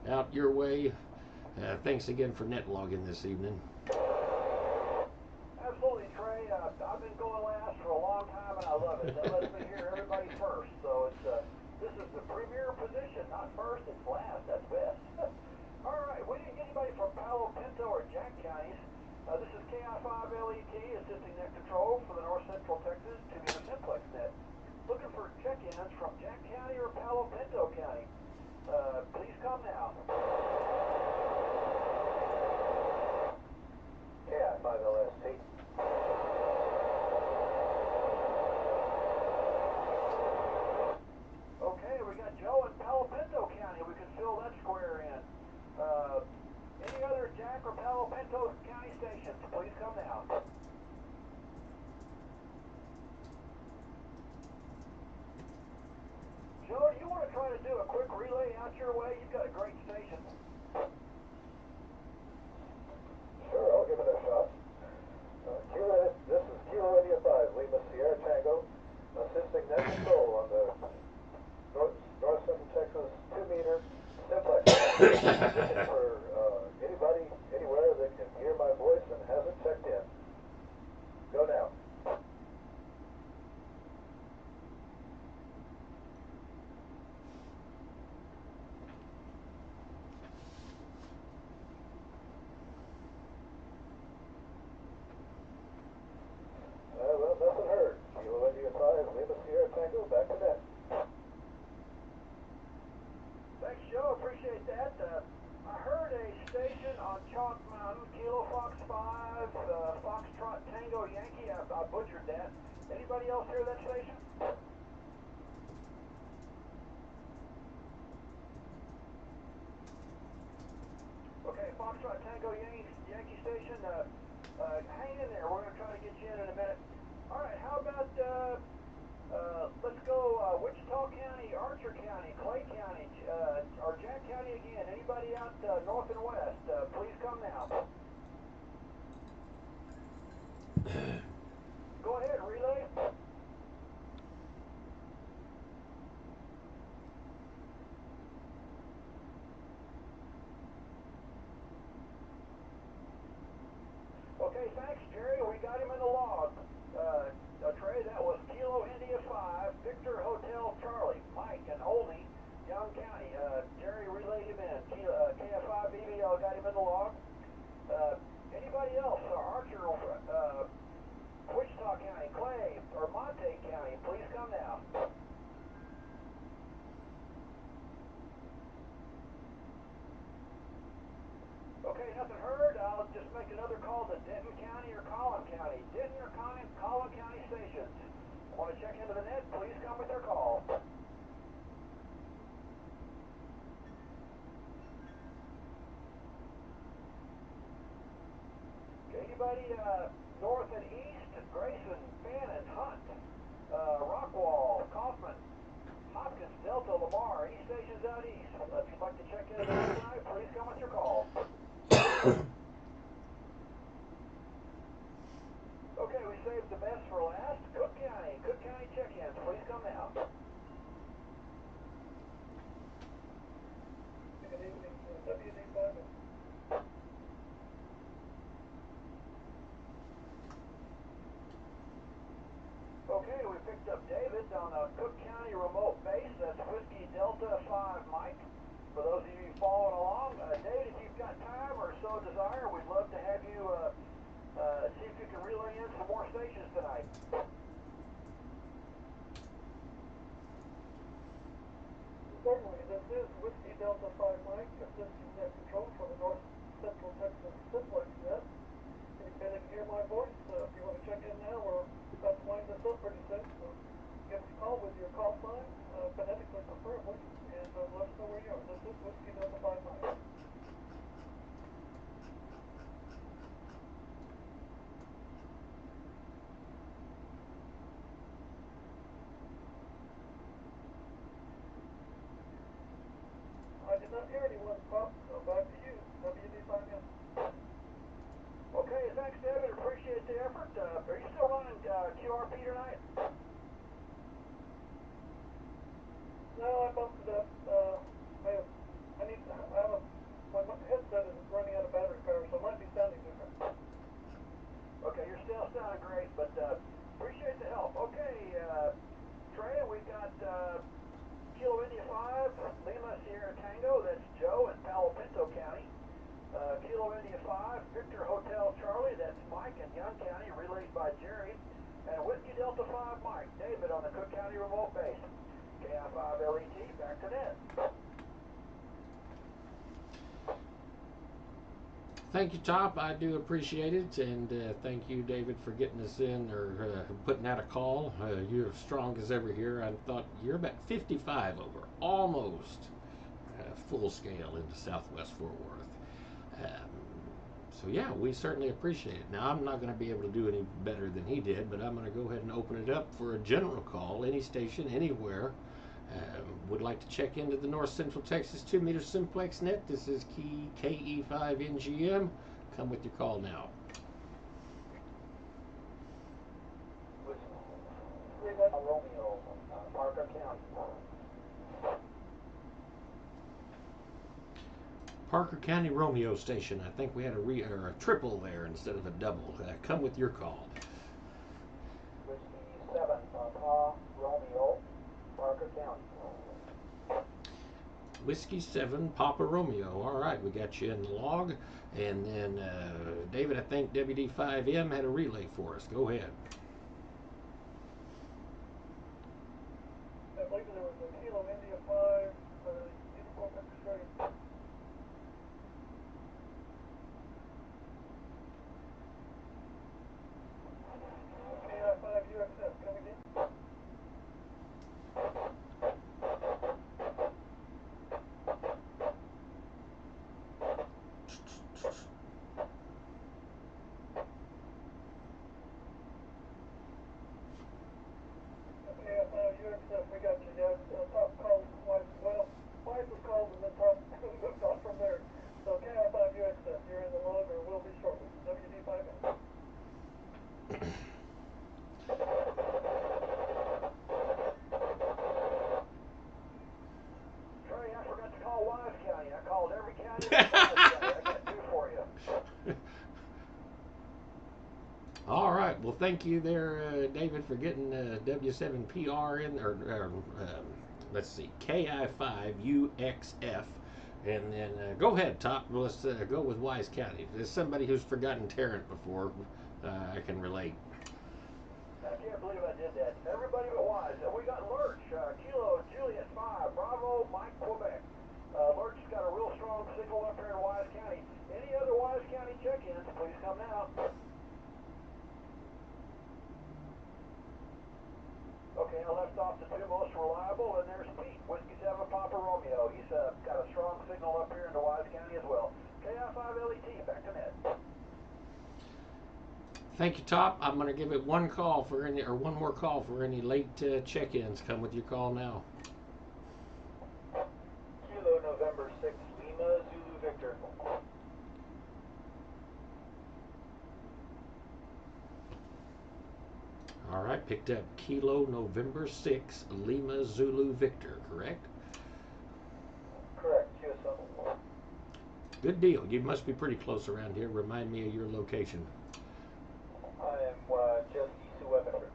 out your way? Thanks again for net logging this evening. Absolutely, Trey. I've been going last for a long time, and I love it. That lets me hear everybody first. So it's this is the premier position, not first, it's last. That's best. All right, we didn't get anybody from Palo Pinto or Jack counties. This is KI5LET assisting net control for the North Central Texas 2-meter Simplex net. Looking for check-ins from Jack County or Palo Pinto County. Please come now. KI5LST. Okay, we got Joe in Palo Pinto County. We can fill that square in. Any other Jack or Palo Pinto County stations, please come now. Joe, do you want to try to do a quick relay out your way? You've got a great station. Sure, I'll give it a shot. This is Kilo India 5, Lima Sierra Tango, assisting net control on the North Central Texas 2-meter Simplex. Looking for anybody, anywhere that can hear my voice and hasn't checked in. Go now. Well, nothing heard. Kilo India 5, Lima Sierra Tango, back to net. Thanks, Joe. Appreciate that. I heard a station on Chalk Mountain, Kilo Fox 5, Foxtrot Tango Yankee. I butchered that. Anybody else hear that station? Okay, Foxtrot Tango Yankee station. Hang in there. We're going to try to get you in a minute. All right, how about, let's go Wichita County, Archer County, Clay County, or Jack County again. Anybody out north and west, please come now. Go ahead, relay. hasn't heard, I'll just make another call to Denton County or Collin County. Denton or Collin County stations. Want to check into the net? Please come with their call. Anybody north and east? Grayson, Fannin, Hunt, Rockwall, Kaufman, Hopkins, Delta, Lamar. Any stations out east? If you'd like to check in tonight, please come with your call. Okay, we saved the best for last. Cook County check-ins. Please come now. Good evening, WD5. Okay, we picked up David on a Cook County remote base. That's Whiskey Delta 5 Mike. For those of you following along, David, if you've got time or so desire, we'd love to have you see if you can relay in some more stations tonight. Certainly, this is Whiskey Delta 5 Mike, assisting net control for the North Central Texas Simplex net. Anybody can hear my voice? If you want to check in now, we're about to wind this up pretty soon. So give us a call with your call sign, phonetically preferably, and let us know where you are. This is Whiskey Delta 5 Mike. I did not hear anyone pop, so back to you, WD5M. Okay, thanks, David. Appreciate the effort. Are you still running QRP tonight? No, I bumped it up. My headset is running out of battery power, so it might be sounding different. Okay, you're still sounding great, but appreciate the help. Okay, Trey, we got Kilo India 5, Lima Sierra Tango. That's Joe in Palo Pinto County. Kilo India 5, Victor Hotel Charlie. That's Mike in Young County, relayed by Jerry. And Whiskey Delta 5 Mike, David on the Cook County remote base. KI5LET, back to net. Thank you, Top. I do appreciate it, and thank you, David, for getting us in or putting out a call. You're strong as ever here. I thought you're about 55 over, almost full scale into Southwest Fort Worth. So yeah, we certainly appreciate it. Now, I'm not going to be able to do any better than he did, but I'm going to go ahead and open it up for a general call. Any station, anywhere. Would like to check into the North Central Texas 2-meter Simplex net. This is KE5NGM. Come with your call now. Romeo, Parker County. Parker County Romeo station. I think we had a triple there instead of a double. Come with your call. Whiskey 7, Papa Romeo, Parker County. Whiskey 7, Papa Romeo. All right, we got you in the log. And then, David, I think WD5M had a relay for us. Go ahead. I believe there was a Kilo India 5 for the Uniform X-ray. KI5 UXF coming in. We got you, yeah. Top called wife as well. Wife was called and then Top moved on from there. So KI5 UXF, you're in the log or will be shortly. WD5M. Trey, I forgot to call Wise County. I called every county in Wise County. I got two for you. All right. Well, thank you there, David, for getting W7PR in, let's see, KI5UXF. And then go ahead, Top. Let's go with Wise County. There's somebody who's forgotten Tarrant before. I can relate. I can't believe I did that. Everybody but Wise. And we got Lurch, Kilo Juliet 5, Bravo, Mike, Quebec. Lurch's got a real strong signal up here in Wise County. Any other Wise the two most reliable, and there's Pete, Whiskey 7 Papa Romeo. He's got a strong signal up here into Wise County as well. KI5LET, back to net. Thank you, Top. I'm going to give it one call for any, or one more call for any late check-ins. Come with your call now. Kilo November 6, Lima, Zulu Victor. All right, picked up Kilo November 6, Lima Zulu Victor, correct? Correct, QSL. Good deal. You must be pretty close around here. Remind me of your location. I am just east of Weatherford.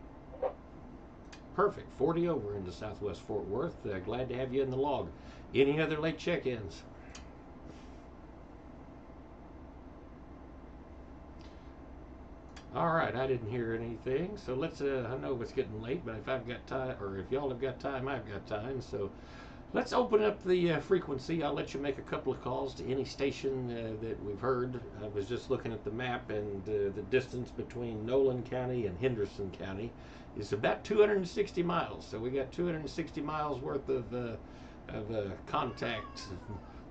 Perfect. 40 over into Southwest Fort Worth. Glad to have you in the log. Any other late check-ins? All right, I didn't hear anything, so let's, I know it's getting late, but if I've got time, or if y'all have got time, I've got time, so let's open up the frequency. I'll let you make a couple of calls to any station that we've heard. I was just looking at the map, and the distance between Nolan County and Henderson County is about 260 miles, so we got 260 miles worth of contact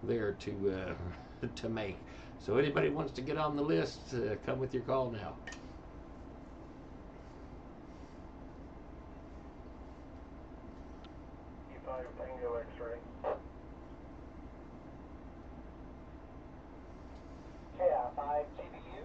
there to make. So anybody wants to get on the list, come with your call now. E5 Tango X-ray. KI5 GBU.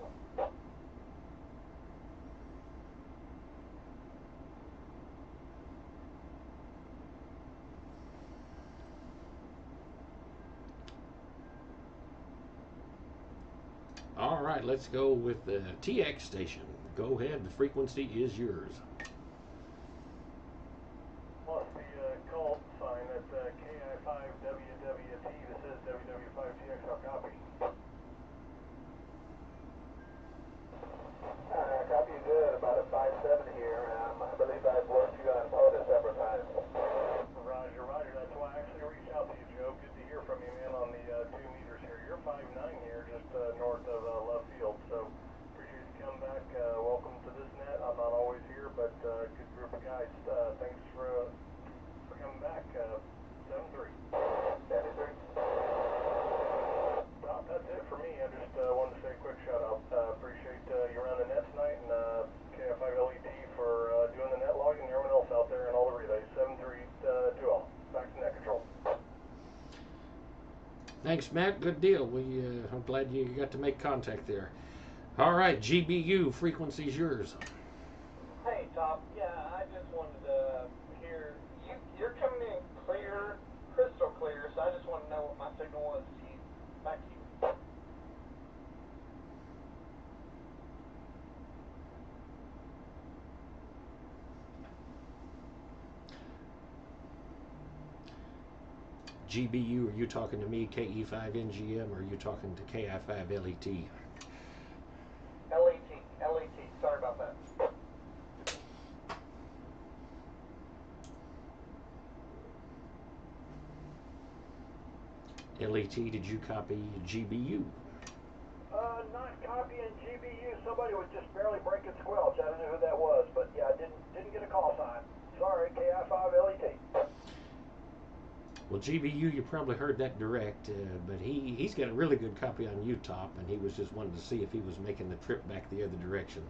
All right, let's go with the TX station. Go ahead, the frequency is yours. Plus the call sign at KI5WWT that says WW5TX. I'll copy. Copy good. About a 5-7 here. I believe I've worked you on POTA several times. Roger, roger. That's why I actually reached out to you, Joe. Good to hear from you, man, on the 2 meters here. You're 5'9" here, just north of left field. So appreciate you coming back. Welcome to this net. I'm not always here, but good group of guys. Thanks for coming back. 7-3. 73. Top, that's it for me. I just wanted to say a quick shout out. Appreciate you running the net tonight, and KI5LET for doing the net logging, and everyone else out there and all the relays. 7-3 to all. Back to net control. Thanks, Matt. Good deal. I'm glad you got to make contact there. All right, GBU, frequency's yours. Hey, Top. Yeah, I just wanted to hear you're coming in clear, crystal clear. So I just want to know what my signal was to you. Back to you. GBU, are you talking to me, KE5NGM, or are you talking to KI5LET? LET. Sorry about that. LET, did you copy GBU? Not copying GBU. Somebody was just barely breaking squelch. I don't know who that was, but yeah, I didn't get a call sign. Sorry, KI5LET. Well, GBU, you probably heard that direct, but he's got a really good copy on UTOP, and he was just wanting to see if he was making the trip back the other direction.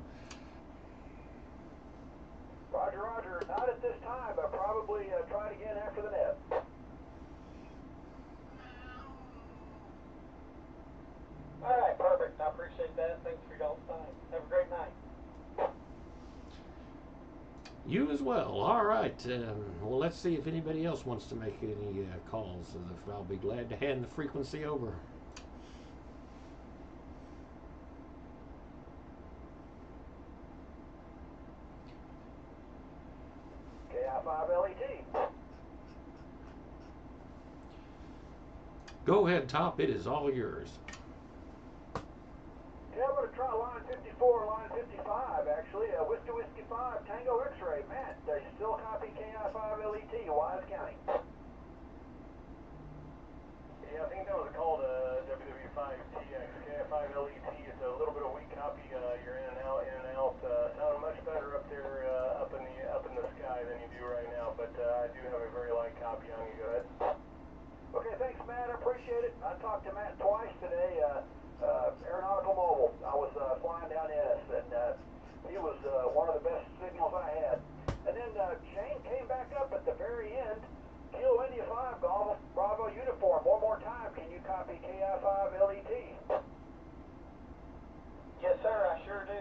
Roger, roger. Not at this time, but probably try it again after the net. All right, perfect. I appreciate that. Thanks for y'all's time. Have a great night. You as well. All right. Well, let's see if anybody else wants to make any calls. I'll be glad to hand the frequency over. KI5LET. Go ahead, Top. It is all yours. Yeah, I'm going to try line 54, line 55, actually. Whiskey 5, Tango X-ray. Matt, they still copy KI5LET, Wise County. Yeah, I think that was a call to WW5TX. KI5LET, it's a little bit of weak copy. You're in and out. Sounding much better up there, up in the sky than you do right now. But I do have a very light copy on you. Go ahead. Okay, thanks, Matt. I appreciate it. I talked to Matt twice today. Aeronautical Mobile. I was flying down Ennis, and he was one of the best signals I had. And then Shane came back up at the very end. Kilo India 5 Golf Bravo uniform. One more time. Can you copy KI5 LET? Yes, sir. I sure do.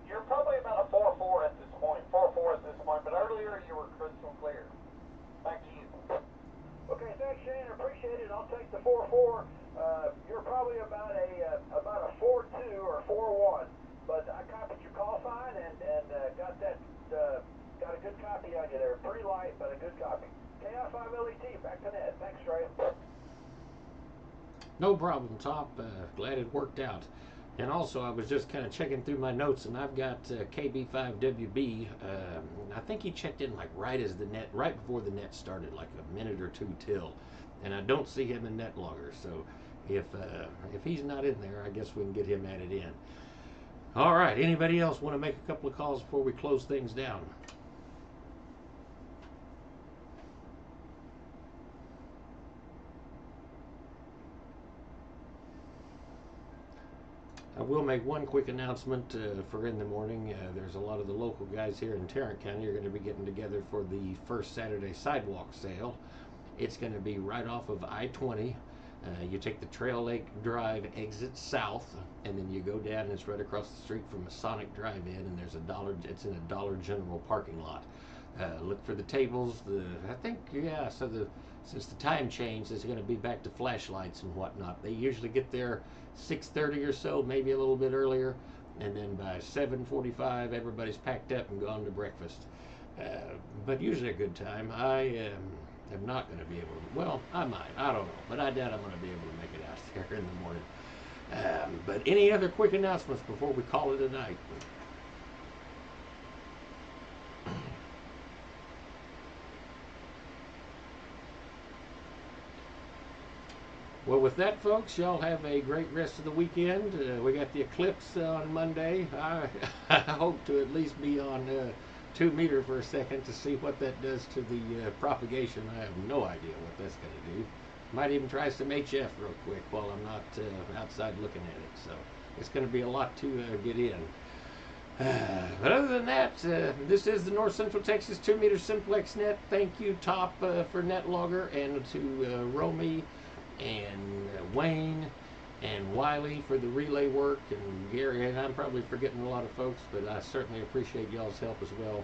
You're probably about a 4-4 at this point. 4-4 at this point. But earlier you were crystal clear. Back to you. Okay, thanks, Shane. I appreciate it. I'll take the 4-4. You're probably about a 4-2 or 4-1. But I copied your call sign and got a good copy on you there. Pretty light, but a good copy. KI5 LET, back to net. Thanks, Trey. No problem, Top. Glad it worked out. And also, I was just kind of checking through my notes, and I've got KB5WB. I think he checked in like right before the net started, like a minute or two till. And I don't see him in net logger. So if he's not in there, I guess we can get him added in. All right. Anybody else want to make a couple of calls before we close things down? I will make one quick announcement for in the morning. There's a lot of the local guys here in Tarrant County are going to be getting together for the first Saturday sidewalk sale. It's going to be right off of I-20. You take the Trail Lake Drive exit south, and then you go down, and it's right across the street from Masonic Drive-In, and there's it's in a Dollar General parking lot. Look for the tables. Since the time change, it's going to be back to flashlights and whatnot. They usually get there 6:30 or so, maybe a little bit earlier, and then by 7:45, everybody's packed up and gone to breakfast. But usually a good time. I am not going to be able to. Well, I might. I don't know, but I doubt I'm going to be able to make it out there in the morning. But any other quick announcements before we call it a night? Well, with that, folks, y'all have a great rest of the weekend. We got the eclipse on Monday. I hope to at least be on 2 meter for a second to see what that does to the propagation. I have no idea what that's going to do. Might even try some HF real quick while I'm not outside looking at it. So it's going to be a lot to get in. But other than that, this is the North Central Texas 2 meter Simplex net. Thank you, Top, for net logger, and to Romy and Wayne and Wiley for the relay work, and Gary, and I'm probably forgetting a lot of folks, but I certainly appreciate y'all's help as well.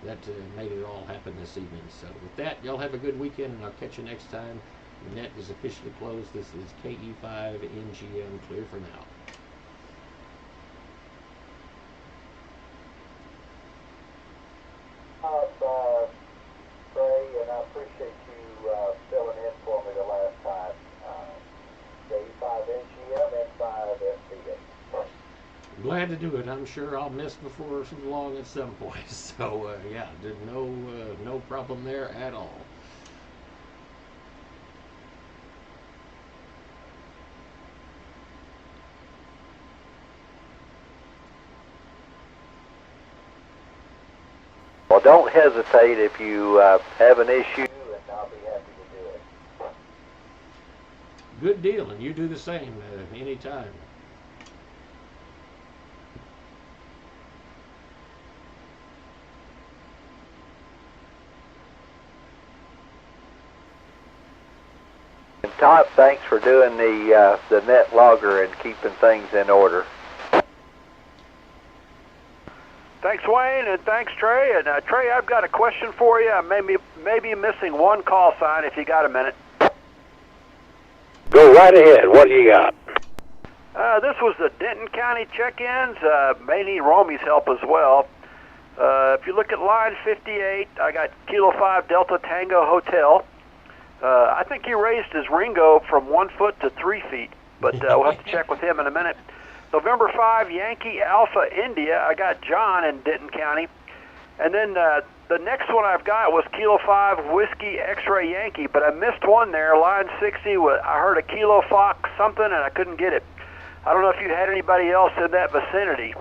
That made it all happen this evening. So with that, y'all have a good weekend, and I'll catch you next time. The net is officially closed. This is KE5 NGM, clear for now. Trey, and I appreciate you filling in for me the last time. K5NGM and 5FTA. Glad to do it. I'm sure I'll miss before long at some point. So yeah, no problem there at all. Well, don't hesitate if you have an issue, and I'll be happy to do it. Good deal, and you do the same anytime. And Todd, thanks for doing the net logger and keeping things in order. Thanks, Wayne, and thanks, Trey. And Trey, I've got a question for you. I may be missing one call sign if you got a minute. Go right ahead. What do you got? This was the Denton County check-ins. May need Romy's help as well. If you look at line 58, I got Kilo 5 Delta Tango Hotel. I think he raised his Ringo from 1 foot to 3 feet, but we'll have to check with him in a minute. November 5, Yankee Alpha India. I got John in Denton County. And then the next one I've got was Kilo 5 Whiskey X-Ray Yankee, but I missed one there. Line 60, I heard a Kilo Fox something, and I couldn't get it. I don't know if you had anybody else in that vicinity.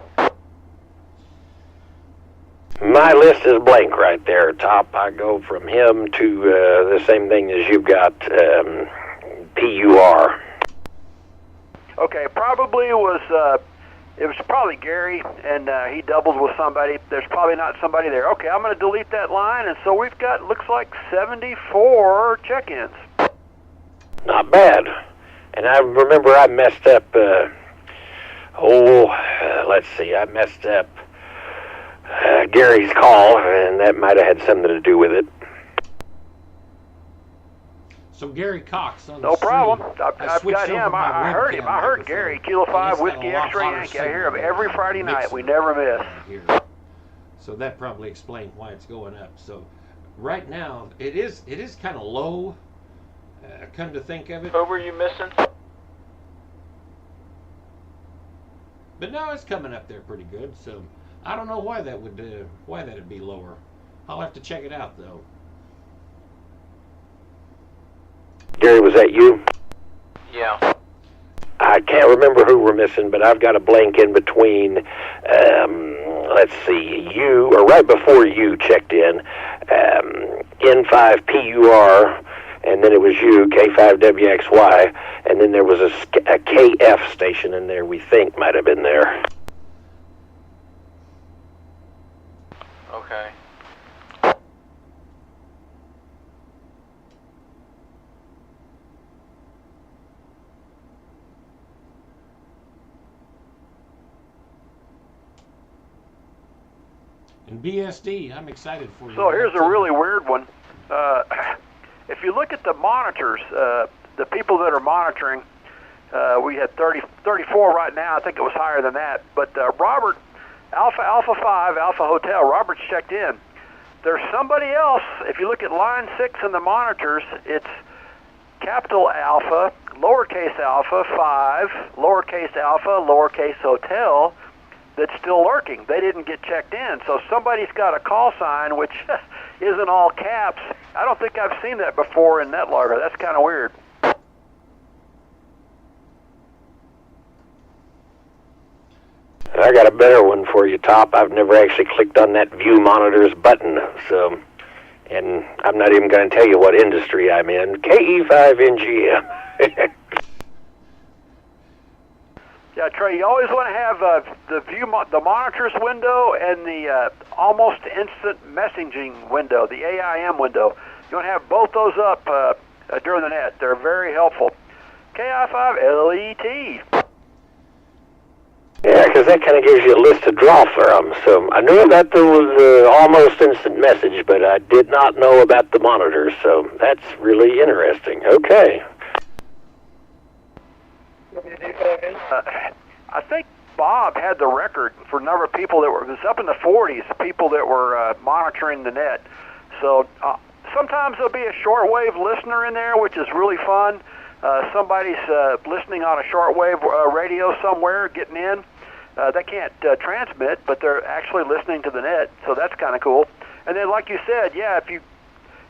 My list is blank right there, Top. I go from him to the same thing as you've got, PUR. Okay, probably was, it was probably Gary, and he doubled with somebody. There's probably not somebody there. Okay, I'm going to delete that line, and so we've got, looks like 74 check-ins. Not bad. And I remember I messed up, let's see, I messed up Gary's call, and that might have had something to do with it. So Gary Cox on the No problem. stream. I've got him. I heard him. I heard Gary. Kilo 5 Whiskey X-Ray Yankee. I hear him every Friday night. We never miss. Here. So that probably explains why it's going up. So right now it is kind of low. Come to think of it. What were you missing? But now it's coming up there pretty good. So I don't know why that would why that'd be lower. I'll have to check it out though. Gary, was that you? Yeah. I can't remember who we're missing, but I've got a blank in between, let's see, you, or right before you checked in, N5PUR, and then it was you, K5WXY, and then there was a KF station in there we think might have been there. Okay. And BSD, I'm excited for you. So here's a really weird one. If you look at the monitors, the people that are monitoring, we had 34 right now. I think it was higher than that. But Robert, Alpha 5, Alpha Hotel, Robert's checked in. There's somebody else. If you look at line 6 in the monitors, it's capital Alpha, lowercase alpha 5, lowercase alpha, lowercase hotel, that's still lurking. They didn't get checked in. So somebody's got a call sign which isn't all caps. I don't think I've seen that before in NetLogger. That's kind of weird. I got a better one for you, Top. I've never actually clicked on that View Monitors button, so, and I'm not even going to tell you what industry I'm in. KE5NGM. Yeah, Trey, you always want to have the monitors window and the almost instant messaging window, the AIM window. You want to have both those up during the net. They're very helpful. KI5LET. Yeah, because that kind of gives you a list to draw from. So I knew that there was almost instant message, but I did not know about the monitors. So that's really interesting. Okay. I think Bob had the record for a number of people that were, it was up in the 40s, people that were monitoring the net. So sometimes there'll be a shortwave listener in there, which is really fun. Somebody's listening on a shortwave radio somewhere, getting in. They can't transmit, but they're actually listening to the net, so that's kind of cool. And then, like you said, yeah, if you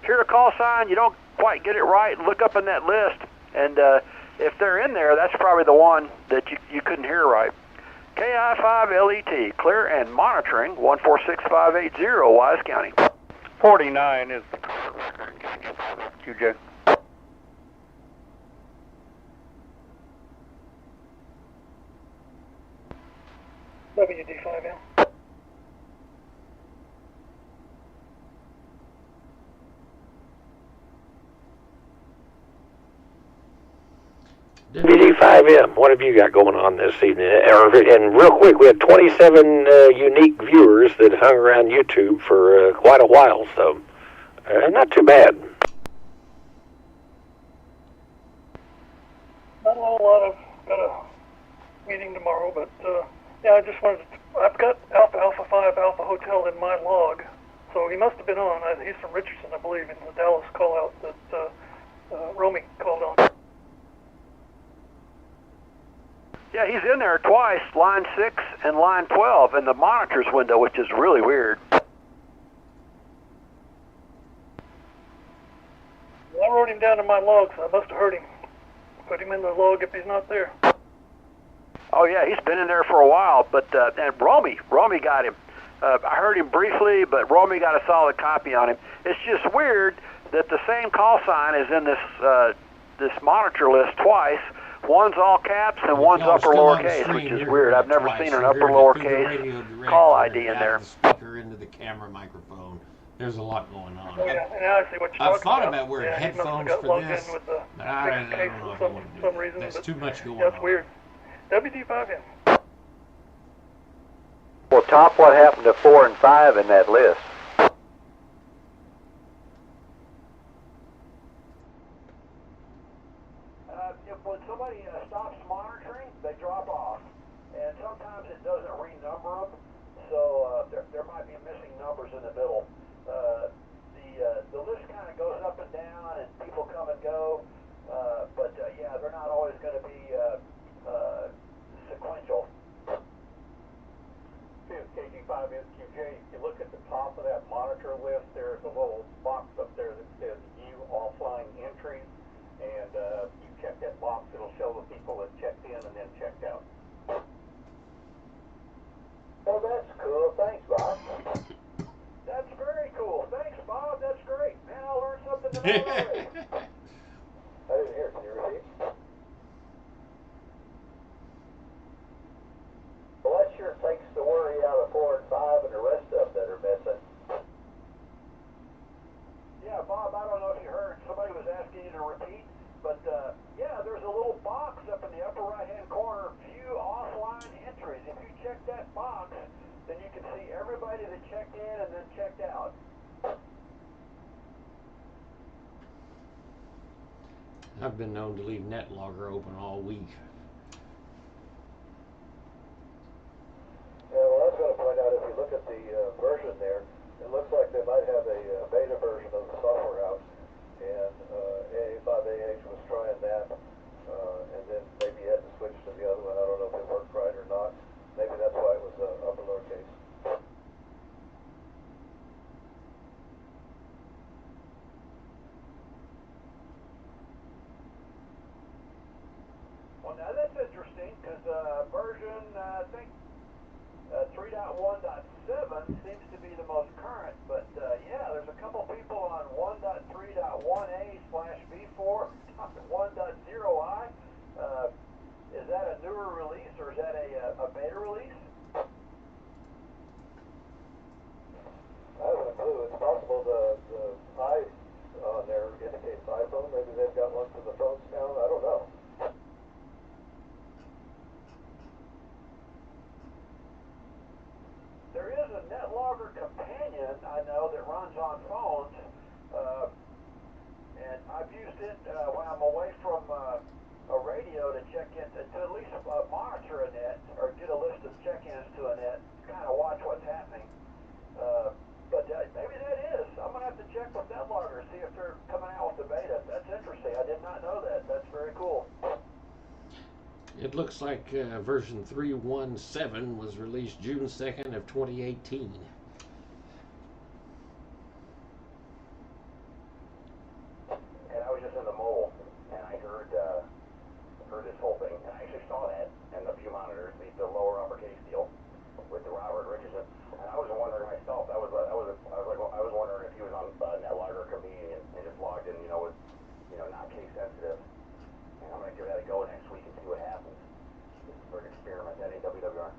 hear a call sign, you don't quite get it right, look up in that list, and if they're in there, that's probably the one that you couldn't hear right. KI5LET, clear and monitoring, 146580, Wise County. 49 is the QJ. WD5M. WD5M, what have you got going on this evening? And real quick, we had 27 unique viewers that hung around YouTube for quite a while, so not too bad. Not a whole lot. I've got a meeting tomorrow, but yeah, I just wanted to, I've got Alpha 5 Alpha Hotel in my log, so he must have been on. He's from Richardson, I believe, in the Dallas call-out that Romy called on. Yeah, he's in there twice, line 6 and line 12, in the monitors window, which is really weird. Well, I wrote him down in my log, so I must have heard him. Put him in the log if he's not there. Oh yeah, he's been in there for a while, but and Romy got him. I heard him briefly, but Romy got a solid copy on him. It's just weird that the same call sign is in this monitor list twice. One's all caps and one's upper lowercase, which is weird. I've never seen an upper lowercase call ID in there. The speaker into the camera microphone. There's a lot going on. Oh, yeah, and I see what you're I've thought talking about wearing he must have headphones got for logged this, in with the but I don't case know if I for want to do some that. reason. That's but too much going that's on. weird. WD5, yeah. Well, top what happened to 4 and 5 in that list? When somebody stops monitoring, they drop off, and sometimes it doesn't renumber them, so there might be missing numbers in the middle. The list kind of goes up and down, and people come and go, but yeah, they're not always going to be sequential. KG5SQJ, if you look at the top of that monitor list, there's a little box up there that says View Offline Entries, and you check that box, it'll show the people that checked in and then checked out. Oh, that's cool. Thanks, Bob. That's very cool. Thanks, Bob. That's great. Man, I learned something today already. I didn't hear. Can you repeat? Well, that sure takes the worry out of 4 and 5 and the rest of them that are missing. Yeah, Bob, I don't know if you heard. Somebody was asking you to repeat, but yeah, there's a little box up in the upper right-hand corner, View Offline Entries. If you check that box, then you can see everybody that checked in and then checked out. I've been known to leave NetLogger open all week. Yeah, well, I was going to point out, if you look at the version there, it looks like they might have a beta version of the software out, and AA5AH was trying that, and then maybe you had to switch to the other one. I don't know if it worked right or not. Maybe that's why it was upper lowercase. Well, now that's interesting, because version, I think, 3.1.7 seems to be the most current, but yeah, there's a couple people on 1.3.1a/v4.1.0i. Is that a newer release, or is that a beta release? I haven't a clue. It's possible the I on there indicates iPhone. Maybe they've got one for the phones now. I don't know. There is a NetLogger companion, I know, that runs on phones, and I've used it when I'm away from a radio to check in, to at least monitor a net, or get a list of check-ins to a net, kind of watch what's happening. But maybe that is. I'm going to have to check with NetLogger and see if they're coming out with the beta. That's interesting. I did not know that. That's very cool. It looks like version 3.1.7 was released June 2nd of 2018. And I was just in the mole, and I heard this whole thing, and I actually saw that in the view monitors, the lower uppercase deal with the Robert Richardson, and I was wondering myself. I was wondering if he was on NetLogger Convenient and just logged in, with not case sensitive. And I'm gonna give that a go next week and see what happens. Just for an experiment. That ain't WWR.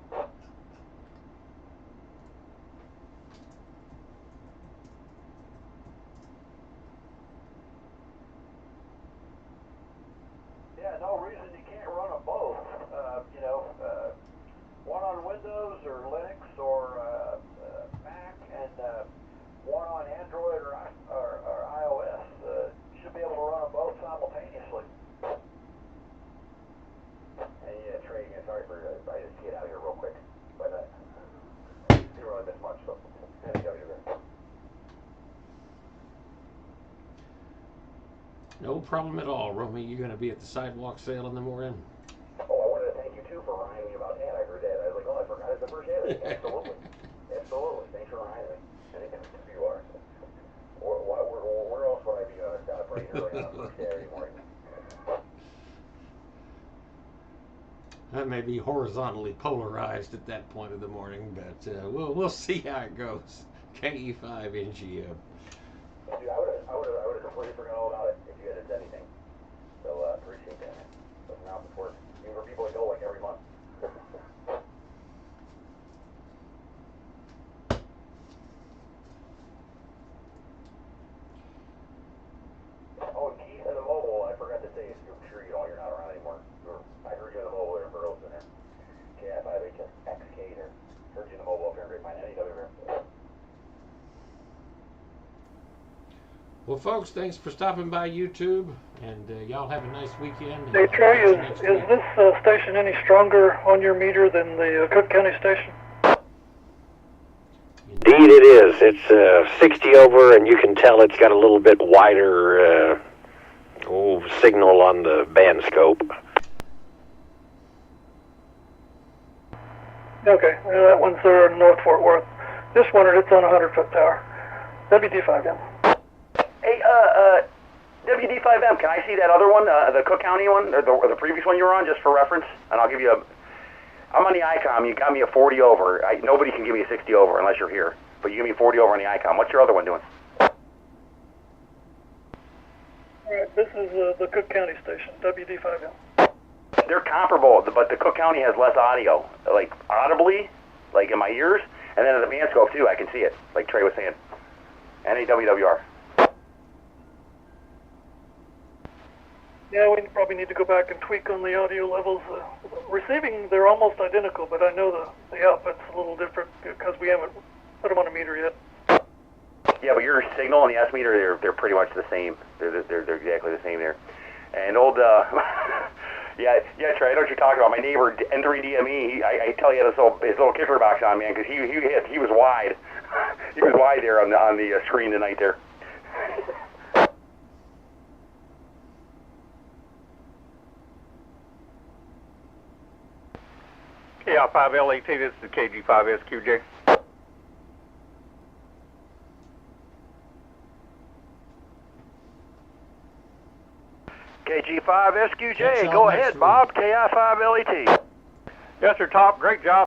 Yeah, no reason you can't run them both. One on Windows or Linux or Mac, and one on Android or iOS. You should be able to run them both simultaneously. And yeah, Trey, again, sorry for I just get out of here real quick, but didn't really miss much. So there you go, you're good. No problem at all, Romy. You going to be at the sidewalk sale in the morning? Oh, I wanted to thank you too for reminding me about that. I heard that. I was like, oh, I forgot it's the first day of it. Absolutely. Absolutely. Thanks for reminding me. I think you are. Where else would I be down at Fraser on the first Saturday morning? That may be horizontally polarized at that point of the morning, but we'll see how it goes. KE5NGM. Dude, I would have completely forgotten all about it if you had said anything. So appreciate that, man. But now it's work. Even for people that go like every month. Oh, and keys in the mobile, I forgot to say, I'm sure you're not around anymore. I heard you in the mobile there in Burleson there. KI5HSXK there. Heard you in the mobile up here in Grapevine, NEW. Well, folks, thanks for stopping by YouTube, and y'all have a nice weekend. Hey, Trey, is this station any stronger on your meter than the Cook County station? Indeed it is. It's 60 over, and you can tell it's got a little bit wider signal on the band scope. Okay, that one's there in North Fort Worth. Just wondered, it's on a 100-foot tower. WD5M. Hey, WD5M, can I see that other one, the Cook County one, or the previous one you were on, just for reference? And I'll give you I'm on the ICOM, you got me a 40 over. Nobody can give me a 60 over unless you're here. But you give me 40 over on the ICOM. What's your other one doing? Alright, this is the Cook County station, WD5M. They're comparable, but the Cook County has less audio. Like, audibly, like in my ears, and then at the band scope, too, I can see it, like Trey was saying. NAWWR. Yeah, we probably need to go back and tweak on the audio levels. Receiving, they're almost identical, but I know the output's a little different because we haven't put them on a meter yet. Yeah, but your signal and the S meter, they're pretty much the same. They're exactly the same there. And old, yeah, Trey, I know what you're talking about. My neighbor, N3DME, I tell you, his little kicker box on, man, because he was wide. He was wide there on the screen tonight there. KI5LAT, this is KG5SQJ. KG5SQJ, go ahead, Bob. KI5LAT. Yes, sir, Top. Great job.